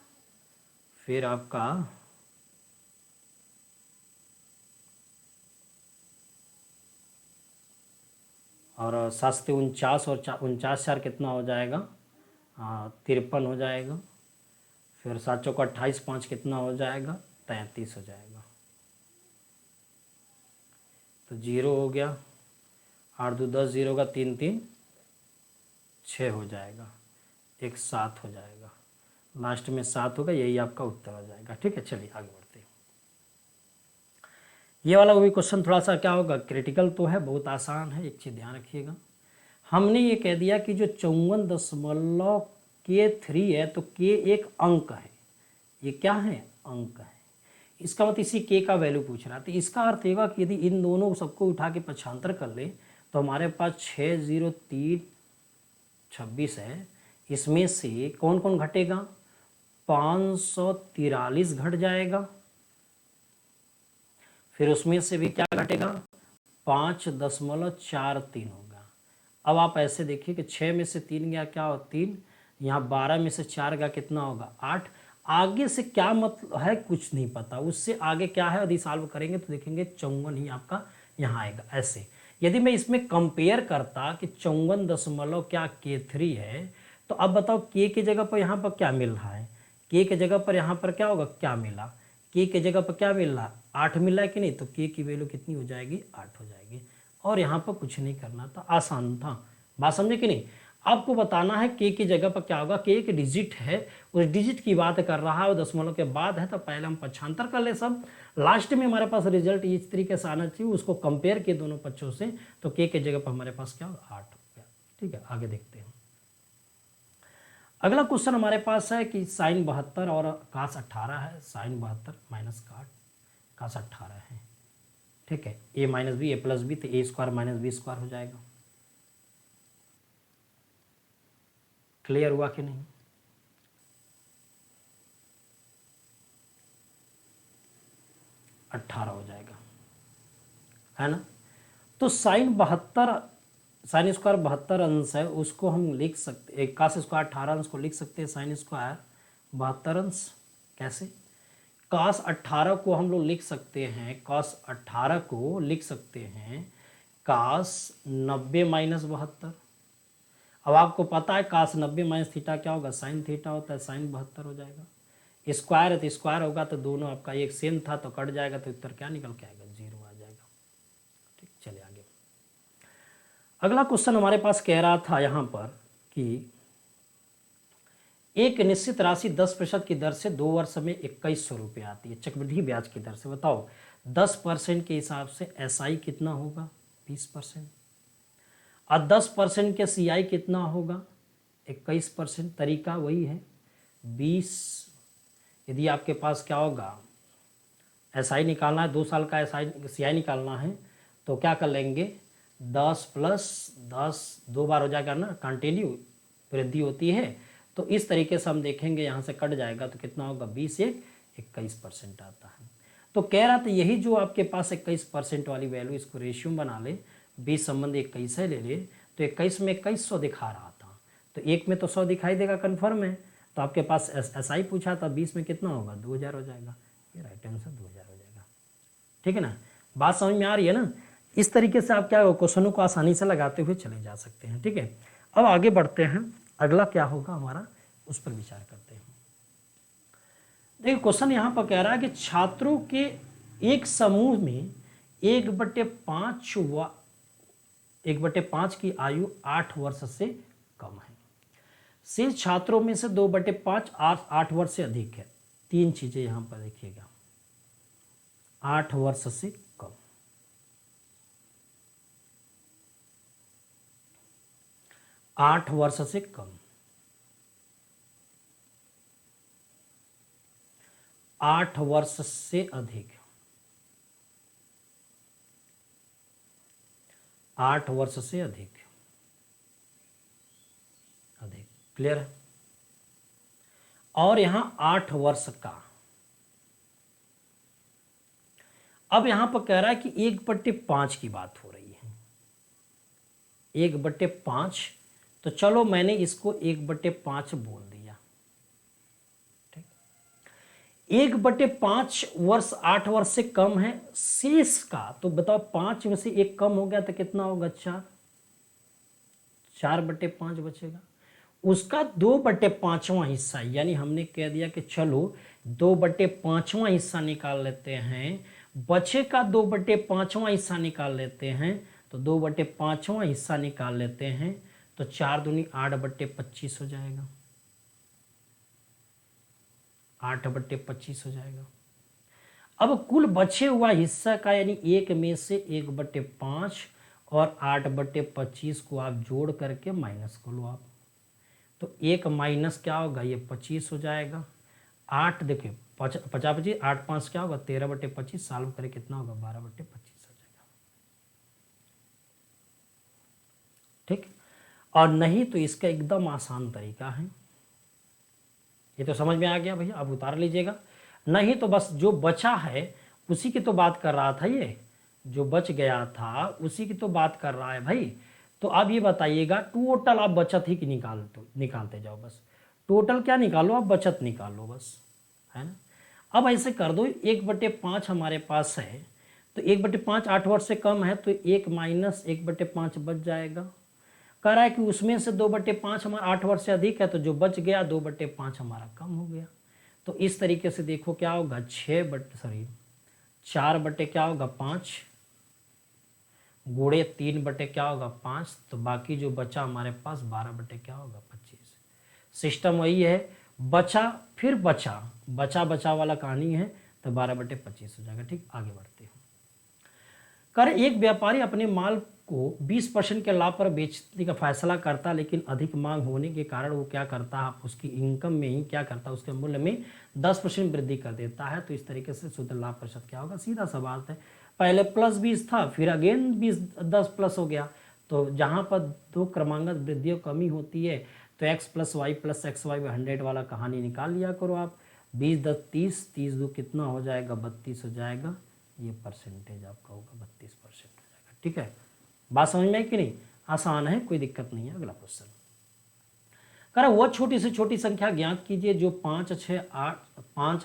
फिर आपका और 7 से 49 और 49 4 कितना हो जाएगा 53 हो जाएगा, फिर 7 चौका 28, 5 कितना हो जाएगा 33 हो जाएगा, तो 0 हो गया, 8 2 10 0 होगा, 3 3 6 हो जाएगा, एक 7 हो जाएगा, लास्ट में 7 होगा, यही आपका उत्तर हो जाएगा, ठीक है। चलिए आगे बढ़ते हैं। ये वाला भी क्वेश्चन थोड़ा सा क्या होगा, क्रिटिकल तो है, बहुत आसान है, एक चीज़ ध्यान रखिएगा। हमने ये कह दिया कि जो 54.K3 है तो K एक अंक है, ये क्या है अंक है, इसका मतलब इसी K का वैल्यू पूछ रहा है, तो इसका अर्थ होगा कि यदि इन दोनों सबको उठा के पक्षांतर कर ले तो हमारे पास 60326 है, इसमें से कौन कौन घटेगा 543 घट जाएगा, फिर उसमें से भी क्या घटेगा 5.43 होगा। अब आप ऐसे देखिए कि 6 में से 3 गया क्या हो 3, यहाँ 12 में से 4 गया कितना होगा 8, आगे से क्या मतलब है कुछ नहीं पता, उससे आगे क्या है यदि सॉल्व करेंगे तो देखेंगे 54 ही आपका यहाँ आएगा। ऐसे यदि मैं इसमें कंपेयर करता कि 54 क्या K3 है, तो अब बताओ K की जगह पर यहाँ पर क्या मिल रहा है, K की जगह पर यहाँ पर क्या होगा क्या मिला, K की जगह पर क्या मिल रहा 8 मिल रहा है कि नहीं, तो K की वैल्यू कितनी हो जाएगी 8 हो जाएगी, और यहाँ पर कुछ नहीं करना था, आसान था, बात समझे कि नहीं। आपको बताना है K की जगह पर क्या होगा, K एक डिजिट है, उस डिजिट की बात कर रहा है और दशमलव के बाद है, तो पहले हम पक्षांतर कर ले सब, लास्ट में हमारे पास रिजल्ट इस तरीके से आना चाहिए, उसको कंपेयर किए दोनों पक्षों से, तो K की जगह पर हमारे पास क्या होगा 8 हो गया, ठीक है। आगे देखते हैं। अगला क्वेश्चन हमारे पास है कि साइन 72 और कास 18 है, साइन 72 माइनस कास 18 है, ठीक है, ए माइनस बी ए प्लस बी, तो ए स्क्वायर माइनस बी स्क्वायर हो जाएगा। क्लियर हुआ कि नहीं, 18 हो जाएगा, है ना। तो साइन 72 साइन स्क्वायर 72 अंश है, उसको हम लिख सकते, कास स्क्वायर 18 अंश को लिख सकते हैं साइन स्क्वायर 72 अंश, कैसे, कास 18 को हम लोग लिख सकते हैं, कास 18 को लिख सकते हैं कास 90 माइनस 72। अब आपको पता है कास 90 माइनस थीटा क्या होगा साइन थीटा होता है, साइन 72 हो जाएगा, स्क्वायर है तो स्क्वायर होगा, तो दोनों आपका एक सेम था तो कट जाएगा, तो उत्तर क्या निकल के आएगा 0 आ जाएगा, ठीक। चलिए आगे। अगला क्वेश्चन हमारे पास कह रहा था यहाँ पर कि एक निश्चित राशि 10% की दर से 2 वर्ष में 2100 रुपये आती है चक्रवृद्धि ब्याज की दर से, बताओ 10% के हिसाब से SI कितना होगा 20%, और 10% के CI कितना होगा 21%, तरीका वही है 20। यदि आपके पास क्या होगा SI निकालना है, 2 साल का CI निकालना है, तो क्या कर लेंगे 10 प्लस 10 2 बार हो जाएगा ना, कंटिन्यू वृद्धि होती है, तो इस तरीके से हम देखेंगे यहाँ से कट जाएगा, तो कितना होगा 20 एक 21% आता है। तो कह रहा था यही जो आपके पास 21% वाली वैल्यू, इसको रेशियो बना ले, 20 संबंध 21 है ले ले, तो 21 में 2100 दिखा रहा था, तो एक में तो 100 दिखाई देगा कन्फर्म है, तो आपके पास SI पूछा था 20 में कितना होगा 2000 हो जाएगा, ये राइट आंसर 2000 हो जाएगा, ठीक है ना। बात समझ में आ रही है ना, इस तरीके से आप क्या क्वेश्चनों को आसानी से लगाते हुए चले जा सकते हैं, ठीक है। अब आगे बढ़ते हैं, अगला क्या होगा हमारा उस पर विचार करते हैं। देखिए क्वेश्चन यहाँ पर कह रहा है कि छात्रों के एक समूह में 1/5 की आयु 8 वर्ष से कम है, शेष छात्रों में से 2/5 8 वर्ष से अधिक है। तीन चीजें यहाँ पर देखिएगा, 8 वर्ष से कम, 8 वर्ष से कम, 8 वर्ष से अधिक, 8 वर्ष से अधिक, क्लियर है। और यहां 8 वर्ष का। अब यहां पर कह रहा है कि 1/5 की बात हो रही है, 1/5। तो चलो मैंने इसको 1/5 बोल दिया। ठीक, 1/5 वर्ष 8 वर्ष से कम है, शेष का तो बताओ 5 में से 1 कम हो गया तो कितना होगा, 4, 4/5 बचेगा। उसका 2/5वां हिस्सा, यानी हमने कह दिया कि चलो 2/5वां हिस्सा निकाल लेते हैं, बचे का 2/5वां हिस्सा निकाल लेते हैं। तो 2/5वां हिस्सा निकाल लेते हैं तो 4 दूनी 8/25 हो जाएगा, 8/25 हो जाएगा। अब कुल बचे हुआ हिस्सा का यानी 1 में से 1/5 और 8/25 को आप जोड़ करके माइनस कर लो आप। तो 1 माइनस क्या होगा, ये 25 हो जाएगा। 8 देखिए 50 8 5 क्या होगा, 13/25, सॉल्व करें कितना होगा, 12/25 हो जाएगा। ठीक, और नहीं तो इसका एकदम आसान तरीका है, ये तो समझ में आ गया भैया, अब उतार लीजिएगा। नहीं तो बस जो बचा है उसी की तो बात कर रहा था, ये जो बच गया था उसी की तो बात कर रहा है भाई। तो अब ये बताइएगा टोटल आप बचत ही की निकालते जाओ, बस टोटल क्या निकालो, आप बचत निकालो बस, है ना। अब ऐसे कर दो, 1/5 हमारे पास है तो 1/5 8 वर्ष से कम है तो 1 माइनस 1/5 बच जाएगा। कह रहा है कि उसमें से 2/5 हमारा 8 वर्ष से अधिक है तो जो बच गया 2/5 हमारा कम हो गया। तो इस तरीके से देखो क्या होगा, 4 क्या होगा 5 गुणे 3 क्या होगा 5, तो बाकी जो बचा हमारे पास 12 क्या होगा 25। सिस्टम वही है, बचा फिर बचा वाला कहानी है, तो 12/25 हो जाएगा। ठीक, आगे बढ़ते हैं। कर एक व्यापारी अपने माल को 20% के लाभ पर बेचने का फैसला करता, लेकिन अधिक मांग होने के कारण वो क्या करता है, उसकी इनकम में ही क्या करता है, उसके मूल्य में 10% वृद्धि कर देता है। तो इस तरीके से शुद्ध लाभ प्रतिशत क्या होगा, सीधा सा बात है। पहले +20 था, फिर अगेन 10 प्लस हो गया। तो जहाँ पर 2 क्रमांगत वृद्धियों कमी होती है तो x + y + xy 100 वाला कहानी निकाल लिया करो आप। 20 10 30, 30 2 कितना हो जाएगा, 32 हो जाएगा। ये परसेंटेज आपका होगा 32% हो जाएगा। ठीक है, बात समझ में आई कि नहीं, आसान है, कोई दिक्कत नहीं है। अगला क्वेश्चन कह रहा वह छोटी से छोटी संख्या ज्ञात कीजिए जो 5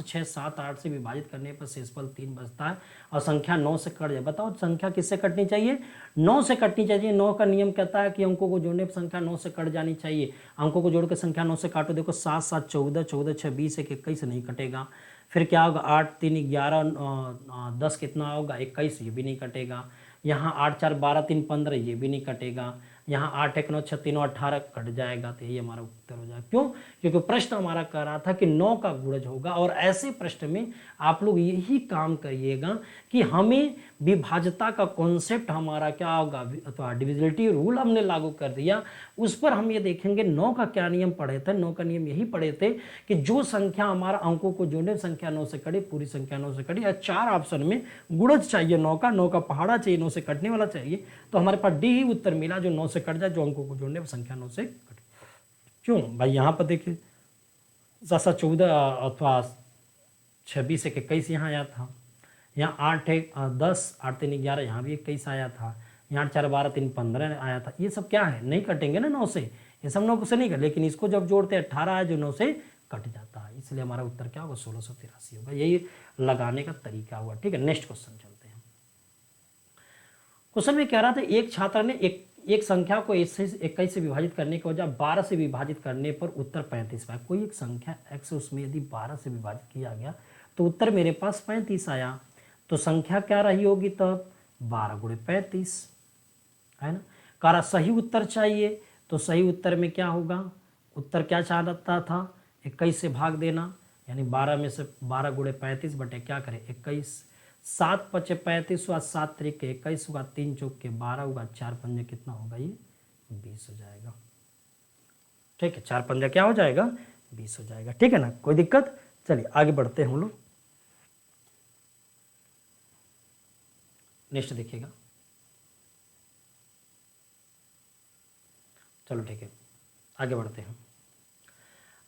6 7 8 से विभाजित करने पर शेषफल 3 बचता है और संख्या 9 से कट जाए। बताओ संख्या किससे कटनी चाहिए, 9 से कटनी चाहिए। 9 का नियम कहता है कि अंकों को जोड़ने पर संख्या 9 से कट जानी चाहिए। अंकों को जोड़ के संख्या 9 से काटो, देखो 7 7 14, 14 6 20, 1 21 नहीं कटेगा। फिर क्या होगा, 8 3 11 10 कितना होगा 21, ये भी नहीं कटेगा। यहाँ 8 4 12 3 15, ये भी नहीं कटेगा। यहाँ 8 1 9 6 3 18 कट जाएगा। तो यही हमारा उत्तर हो जाएगा। क्यों, क्योंकि प्रश्न हमारा कह रहा था कि 9 का गुणज होगा। और ऐसे प्रश्न में आप लोग यही काम करिएगा कि हमें विभाज्यता का कॉन्सेप्ट हमारा क्या होगा, अथवा डिविजिबिलिटी रूल हमने लागू कर दिया, उस पर हम ये देखेंगे 9 का क्या नियम पढ़े थे। 9 का नियम यही पढ़े थे कि जो संख्या हमारा अंकों को जोड़ने संख्या 9 से कटे, पूरी संख्या 9 से कटे, या 4 ऑप्शन में गुणज चाहिए 9 का पहाड़ा चाहिए, 9 से कटने वाला चाहिए, तो हमारे पास डी ही उत्तर मिला जो 9 से कट जाए, जो अंकों को जोड़ने पर संख्या 9 से कटे। क्यों भाई, यहाँ पर देखिए 7 14 अथवा 26 1 21 यहाँ आया था। यहाँ 8 1 10 8 3 11, यहाँ भी 21 आया था। यहाँ 4 12 3 15 आया था। ये सब क्या है, नहीं कटेंगे ना 9 से, ये सब 9 से नहीं कटे, लेकिन इसको जब जोड़ते हैं 18 है जो 9 से कट जाता है। इसलिए हमारा उत्तर क्या होगा, 1683 होगा। यही लगाने का तरीका हुआ। ठीक है, नेक्स्ट क्वेश्चन चलते हैं। क्वेश्चन में कह रहा था एक छात्र ने एक संख्या को 21 से विभाजित करने के बजाय 12 से विभाजित करने पर उत्तर 35 पाया। कोई एक संख्या x, उसमें यदि 12 से विभाजित किया गया तो उत्तर मेरे पास 35 आया। तो संख्या क्या रही होगी तब, 12 गुणे 35, है ना। कह रहा सही उत्तर चाहिए, तो सही उत्तर में क्या होगा, उत्तर क्या चाहता था, 21 से भाग देना, यानी 12 में से 12 गुणे 35 बटे क्या करें 21, 7 5 35 हुआ, 7 3 21 हुआ, 3 चौक 12 होगा, 4 पंजे कितना होगा, ये 20 हो जाएगा। ठीक है, 4 पंजे क्या हो जाएगा, 20 हो जाएगा। ठीक है ना, कोई दिक्कत। चलिए आगे बढ़ते हैं हम लोग। नेक्स्ट देखिएगा। चलो ठीक है, आगे बढ़ते हैं।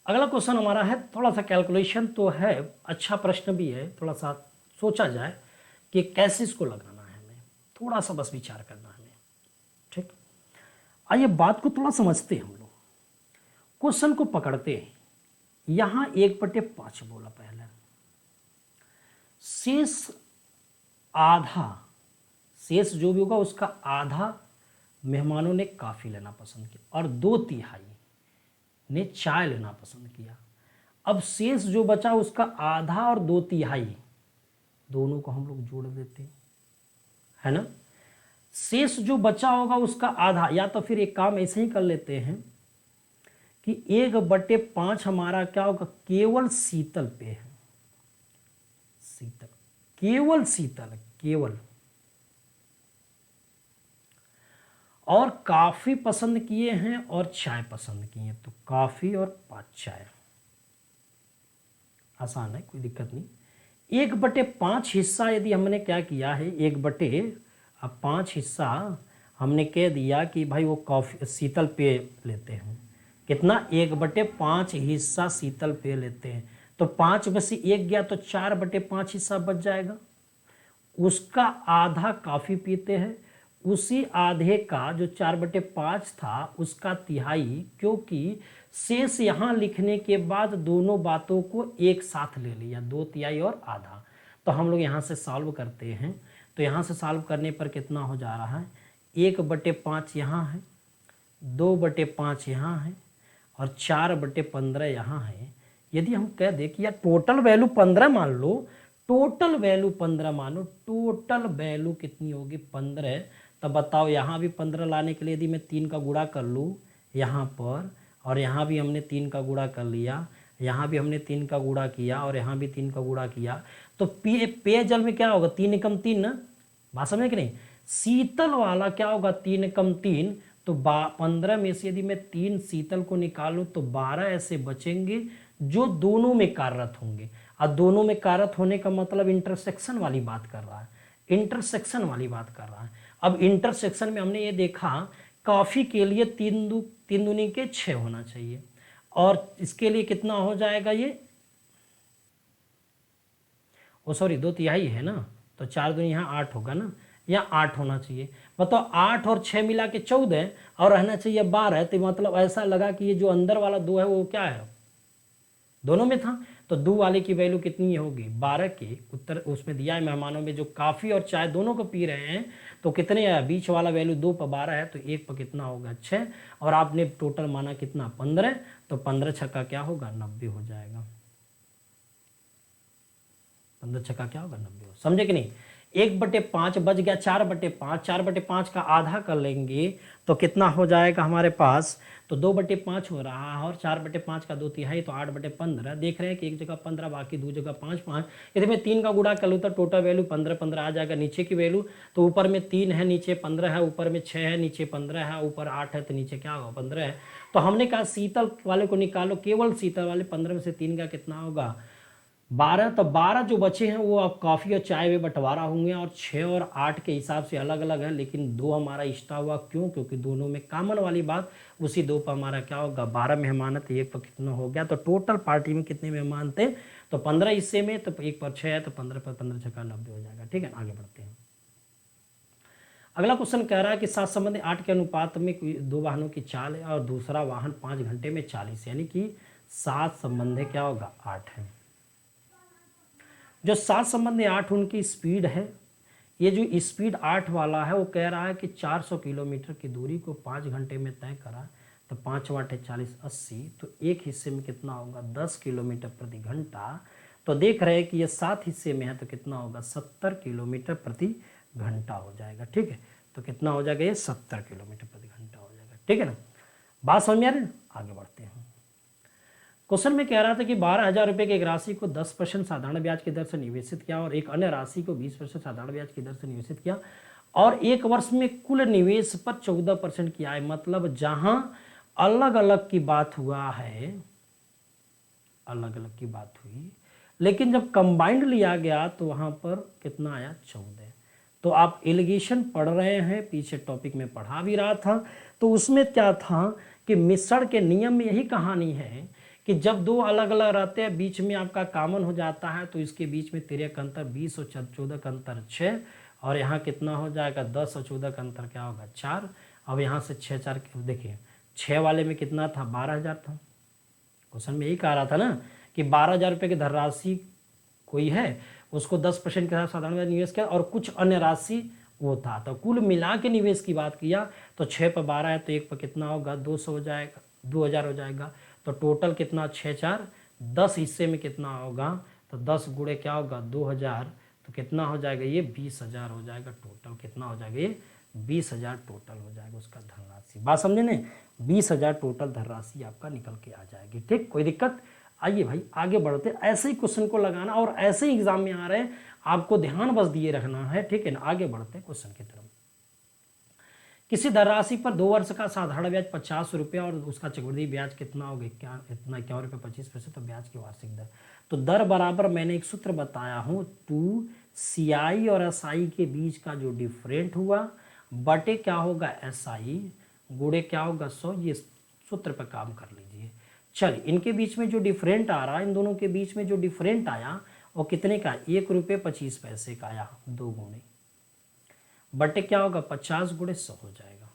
अगला क्वेश्चन हमारा है, थोड़ा सा कैलकुलेशन तो है, अच्छा प्रश्न भी है, थोड़ा सा सोचा जाए कि कैसे इसको लगाना है, हमें थोड़ा सा बस विचार करना है हमें। ठीक, आइए बात को थोड़ा समझते हैं हम लोग, क्वेश्चन को पकड़ते हैं। यहां 1/5 बोला पहले, शेष आधा, शेष जो भी होगा उसका आधा मेहमानों ने कॉफी लेना पसंद किया और 2/3 ने चाय लेना पसंद किया। अब शेष जो बचा उसका आधा और 2/3 दोनों को हम लोग जोड़ देते हैं, है ना। शेष जो बचा होगा उसका आधा, या तो फिर एक काम ऐसे ही कर लेते हैं कि 1/5 हमारा क्या होगा, केवल शीतल पे है, शीतल, केवल शीतल, केवल, और काफी पसंद किए हैं और चाय पसंद किए हैं, तो काफी और 5 चाय, आसान है, कोई दिक्कत नहीं। 1/5 हिस्सा यदि हमने क्या किया है, 1/5 हिस्सा हमने कह दिया कि भाई वो कॉफी शीतल पेय लेते हैं, कितना, 1/5 हिस्सा शीतल पेय लेते हैं, तो 5 में से 1 गया तो 4/5 हिस्सा बच जाएगा, उसका आधा काफ़ी पीते हैं, उसी आधे का जो 4/5 था उसका तिहाई, क्योंकि शेष यहाँ लिखने के बाद दोनों बातों को एक साथ ले लिया, 2/3 और आधा। तो हम लोग यहाँ से सॉल्व करते हैं, तो यहाँ से सॉल्व करने पर कितना हो जा रहा है, 1/5 यहाँ है, 2/5 यहाँ है और 4/15 यहाँ है। यदि हम कह दें कि यार टोटल वैल्यू 15 मान लो, टोटल वैल्यू 15 मानो, टोटल वैल्यू कितनी होगी 15, तब बताओ यहाँ भी 15 लाने के लिए यदि मैं 3 का गुणा कर लूँ यहाँ पर, और यहाँ भी हमने 3 का गुणा कर लिया, यहाँ भी हमने 3 का गुणा किया और यहाँ भी 3 का गुणा किया, तो पेयजल में क्या होगा, 3 एकम 3 ना, बात समझे कि नहीं। शीतल वाला क्या होगा, 3 एकम 3, तो 15 में से यदि मैं 3 शीतल को निकालूं तो 12 ऐसे बचेंगे जो दोनों में कार्यरत होंगे। और दोनों में कार्यरत होने का मतलब इंटरसेक्शन वाली बात कर रहा है, इंटरसेक्शन वाली बात कर रहा है। अब इंटरसेक्शन में हमने ये देखा, कॉफी के लिए 3 दूनी के 6 होना चाहिए, और इसके लिए कितना हो जाएगा ये, ओ सॉरी 2/3 है ना, तो 4 दूनी यहाँ 8 होगा ना, या 8 होना चाहिए। बताओ 8 और 6 मिला के 14 और रहना चाहिए 12, तो मतलब ऐसा लगा कि ये जो अंदर वाला 2 है वो क्या है, दोनों में था, तो 2 वाले की वैल्यू कितनी होगी, 12 के उत्तर उसमें दिया है, मेहमानों में जो काफ़ी और चाय दोनों को पी रहे हैं, तो कितने है, बीच वाला वैल्यू 2 पर 12 है, तो 1 पर कितना होगा 6, और आपने टोटल माना कितना 15, तो 15 छक्का क्या होगा 90 हो जाएगा, 15 छक्का क्या होगा 90 हो, समझे कि नहीं। 1/5 बच गया 4/5, 4/5 का आधा कर लेंगे तो कितना हो जाएगा हमारे पास, तो 2/5 हो रहा है, और 4/5 का 2/3 तो 8/15, देख रहे हैं कि एक जगह 15 बाकी 2 जगह 5 5, यदि मैं 3 का गुणा कर लूँ तो टोटल वैल्यू 15 आ जाएगा, नीचे की वैल्यू, तो ऊपर में 3 है नीचे 15 है, ऊपर में 6 है नीचे 15 है, ऊपर 8 है तो नीचे क्या होगा 15 है। तो हमने कहा शीतल वाले को निकालो, केवल शीतल वाले, 15 में से 3 का कितना होगा 12, तो 12 जो बचे हैं वो अब कॉफ़ी और चाय में बंटवारा होंगे, और 6 और 8 के हिसाब से अलग अलग है, लेकिन 2 हमारा एक्स्ट्रा हुआ, क्यों, क्योंकि दोनों में कॉमन वाली बात, उसी 2 पर हमारा क्या होगा 12 मेहमान है, तो 1 पर कितना हो गया, तो टोटल पार्टी में कितने मेहमान थे, तो 15 हिस्से में, तो 1 पर 6 है, तो 15 पर 15 छक्का 90 हो जाएगा। ठीक है, आगे बढ़ते हैं। अगला क्वेश्चन कह रहा है कि 7 संबंधी 8 के अनुपात में 2 वाहनों की चाल है और दूसरा वाहन 5 घंटे में 40, यानी कि 7 संबंधी क्या होगा 8 है। जो 7 संबंधी 8 उनकी स्पीड है, ये जो स्पीड 8 वाला है वो कह रहा है कि 400 किलोमीटर की दूरी को 5 घंटे में तय करा, तो 5 वाट है 40 80, तो एक हिस्से में कितना होगा 10 किलोमीटर प्रति घंटा, तो देख रहे हैं कि ये 7 हिस्से में है, तो कितना होगा 70 किलोमीटर प्रति घंटा हो जाएगा। ठीक है, तो कितना हो जाएगा ये 70 किलोमीटर प्रति घंटा हो जाएगा। ठीक है ना, बात समझ में आ रही है, आगे बढ़ते हैं। क्वेश्चन में कह रहा था कि 12,000 रुपये की एक राशि को 10% साधारण ब्याज की दर से निवेशित किया और एक अन्य राशि को 20% साधारण ब्याज की दर से निवेशित किया, और 1 वर्ष में कुल निवेश पर 14% किया है। मतलब जहां अलग अलग की बात हुआ है, अलग अलग की बात हुई, लेकिन जब कंबाइंड लिया गया तो वहां पर कितना आया 14। तो आप एलिगेशन पढ़ रहे हैं, पीछे टॉपिक में पढ़ा भी रहा था, तो उसमें क्या था कि मिश्रण के नियम में यही कहानी है कि जब दो अलग अलग रहते हैं बीच में आपका कॉमन हो जाता है तो इसके बीच में 13 का अंतर 20 और 14 का अंतर 6 और यहाँ कितना हो जाएगा 10 और 14 का अंतर क्या होगा 4। अब यहाँ से 6 4 देखिए 6 वाले में कितना था 12,000 था। क्वेश्चन में यही कहा रहा था ना कि 12,000 रुपये की धनराशि कोई है उसको 10% के साथ साधारण ब्याज निवेश किया और कुछ अन्य राशि वो था, तो कुल मिला के निवेश की बात किया तो 6 पर 12 है तो 1 पर कितना होगा 200 हो जाएगा 2000 हो जाएगा। तो टोटल कितना 6 4 10 हिस्से में कितना होगा तो 10 गुणे क्या होगा 2000 तो कितना हो जाएगा ये 20,000 हो जाएगा। टोटल कितना हो जाएगा ये 20,000 टोटल हो जाएगा उसका धनराशि। बात समझे ने 20,000 टोटल धनराशि आपका निकल के आ जाएगी। ठीक, कोई दिक्कत। आइए भाई आगे बढ़ते, ऐसे ही क्वेश्चन को लगाना और ऐसे ही एग्जाम में आ रहे हैं, आपको ध्यान बस दिए रखना है। ठीक है ना, आगे बढ़ते हैं क्वेश्चन की तरफ। किसी धनराशि पर 2 वर्ष का साधारण ब्याज 50 रुपये और उसका चक्रवृद्धि ब्याज कितना होगा इतना 51 रुपये 25 तो ब्याज की वार्षिक दर। तो दर बराबर मैंने एक सूत्र बताया हूँ 2 CI और SI के बीच का जो डिफरेंट हुआ बटे क्या होगा SI गुणे क्या होगा 100। ये सूत्र पर काम कर लीजिए। चलिए इनके बीच में जो डिफरेंट आ रहा है, इन दोनों के बीच में जो डिफरेंट आया वो कितने का 1 रुपये 25 पैसे का आया 2 गुणे बटे क्या होगा 50 गुणे 100 हो जाएगा।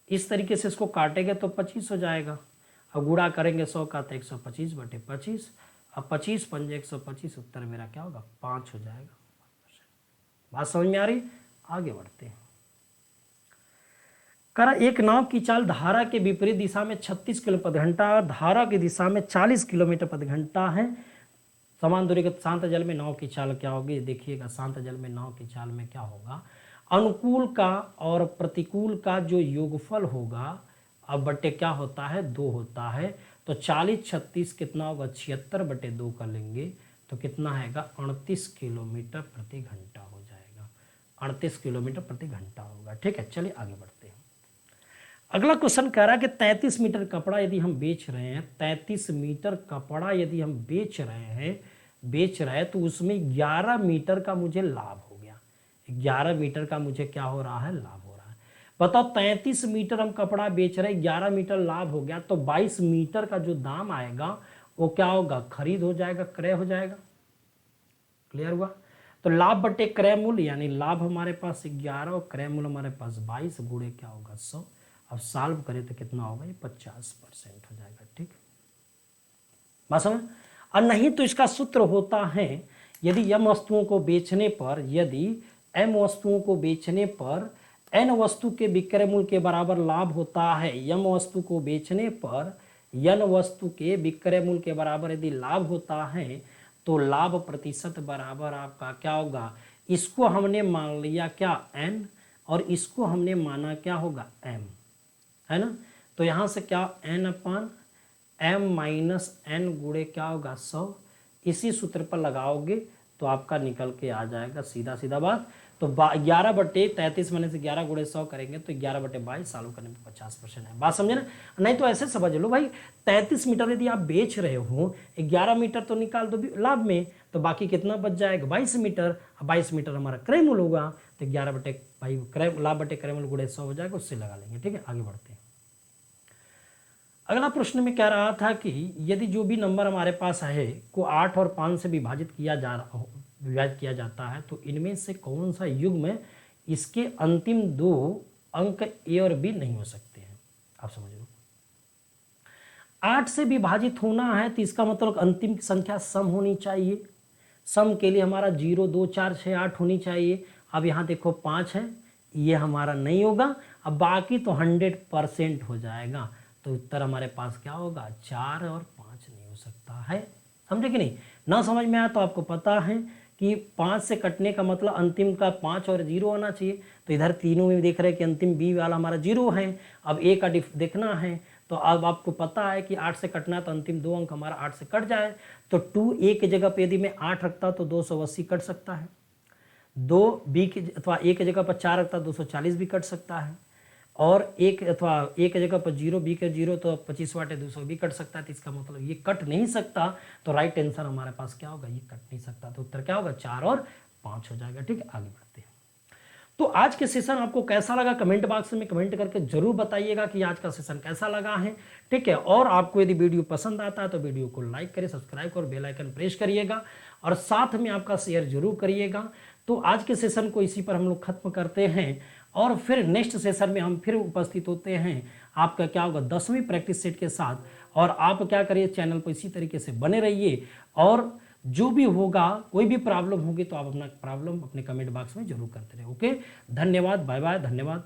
इस तरीके से इसको काटेंगे तो 25 हो जाएगा। अब गुणा करेंगे 100 का तो 125 बटे 25। अब 25 पंजे 125 उत्तर मेरा क्या होगा 5 हो जाएगा। बात समझ में आ रही, आगे बढ़ते हैं। करा एक नाव की चाल धारा के विपरीत दिशा में 36 किलोमीटर प्रति घंटा और धारा की दिशा में 40 किलोमीटर प्रति घंटा है। समान दूरी के शांत जल में नाव की चाल क्या होगी, देखिएगा शांत जल में नाव की चाल में क्या होगा, अनुकूल का और प्रतिकूल का जो योगफल होगा अब बटे क्या होता है 2 होता है। तो 40 36 कितना होगा 76 बटे 2 कर लेंगे तो कितना आएगा 38 किलोमीटर प्रति घंटा हो जाएगा। 38 किलोमीटर प्रति घंटा होगा। ठीक है, चलिए आगे बढ़ते हैं। अगला क्वेश्चन कह रहा है कि 33 मीटर कपड़ा यदि हम बेच रहे हैं, 33 मीटर कपड़ा यदि हम बेच रहे हैं तो उसमें 11 मीटर का मुझे लाभ हो गया। 11 मीटर का मुझे क्या हो रहा है लाभ हो रहा है। बताओ 33 मीटर हम कपड़ा बेच रहे हैं 11 मीटर लाभ हो गया तो 22 मीटर का जो दाम आएगा वो क्या होगा खरीद हो जाएगा, क्रय हो जाएगा। क्लियर हुआ। तो लाभ बटे क्रय मूल्य यानी लाभ हमारे पास 11 और क्रय मूल्य हमारे पास 22 गुणे क्या होगा 100। अब सॉल्व करें तो कितना होगा ये 50% हो जाएगा। ठीक, बात समझ। और नहीं तो इसका सूत्र होता है यदि m वस्तुओं को बेचने पर, यदि m वस्तुओं को बेचने पर n वस्तु के विक्रय मूल्य के बराबर लाभ होता है, m वस्तु को बेचने पर n वस्तु के विक्रय मूल्य के बराबर यदि लाभ होता है तो लाभ प्रतिशत बराबर आपका क्या होगा, इसको हमने मान लिया क्या n और इसको हमने माना क्या होगा m, है ना। तो यहाँ से क्या n अपान m माइनस n गुणे क्या होगा 100। इसी सूत्र पर लगाओगे तो आपका निकल के आ जाएगा सीधा सीधा बात। तो 11 बटे 33 में से 11 गुणे 100 करेंगे तो 11 बटे 22 सॉल्व करने में 50% है। बात समझे ना। नहीं तो ऐसे समझ लो भाई 33 मीटर यदि आप बेच रहे हो 11 मीटर तो निकाल दो लाभ में, तो बाकी कितना बच जाएगा 22 मीटर। 22 मीटर हमारा क्रय मूल्य होगा तो 11 बटे भाई क्रय लाभ बटे क्रय मूल्य गुणे 100 हो जाएगा, उससे लगा लेंगे। ठीक है, आगे बढ़ते हैं। अगला प्रश्न में कह रहा था कि यदि जो भी नंबर हमारे पास है को 8 और 5 से विभाजित किया जाता है तो इनमें से कौन सा युग्म इसके अंतिम 2 अंक ए और बी नहीं हो सकते हैं। आप समझ लो 8 से विभाजित होना है तो इसका मतलब अंतिम संख्या सम होनी चाहिए। सम के लिए हमारा 0 2 4 6 8 होनी चाहिए। अब यहाँ देखो 5 है, ये हमारा नहीं होगा। अब बाकी तो 100% हो जाएगा। तो उत्तर हमारे पास क्या होगा 4 और 5 नहीं हो सकता है। समझे कि नहीं। ना समझ में आया तो आपको पता है कि 5 से कटने का मतलब अंतिम का 5 और 0 होना चाहिए। तो इधर तीनों में देख रहे हैं कि अंतिम बी वाला हमारा 0 है। अब ए का देखना है तो अब आपको पता है कि 8 से कटना तो अंतिम 2 अंक हमारा 8 से कट जाए। तो 2 ए की जगह पे यदि मैं 8 रखता तो 280 कट सकता है। 2 बी की अथवा ए की जगह पर 4 रखता 240 भी कट सकता है। और एक अथवा ए की जगह पर 0 बी के 0 तो 25 वाटे 200 भी कट सकता है। तो इसका मतलब ये कट नहीं सकता। तो राइट आंसर हमारे पास क्या होगा ये कट नहीं सकता। तो उत्तर क्या होगा 4 और 5 हो जाएगा। ठीक है, आगे बढ़ते हैं। तो आज के सेशन आपको कैसा लगा कमेंट बॉक्स में कमेंट करके जरूर बताइएगा कि आज का सेशन कैसा लगा है, ठीक है। और आपको यदि वीडियो पसंद आता है तो वीडियो को लाइक करिए, सब्सक्राइब करो, बेल आइकन प्रेस करिएगा और साथ में आपका शेयर जरूर करिएगा। तो आज के सेशन को इसी पर हम लोग खत्म करते हैं और फिर नेक्स्ट सेशन में हम फिर उपस्थित होते हैं। आपका क्या होगा 10वीं प्रैक्टिस सेट के साथ, और आप क्या करिए चैनल पर इसी तरीके से बने रहिए। और जो भी होगा, कोई भी प्रॉब्लम होगी तो आप अपना प्रॉब्लम अपने कमेंट बॉक्स में जरूर करते रहे। ओके, धन्यवाद, बाय बाय, धन्यवाद।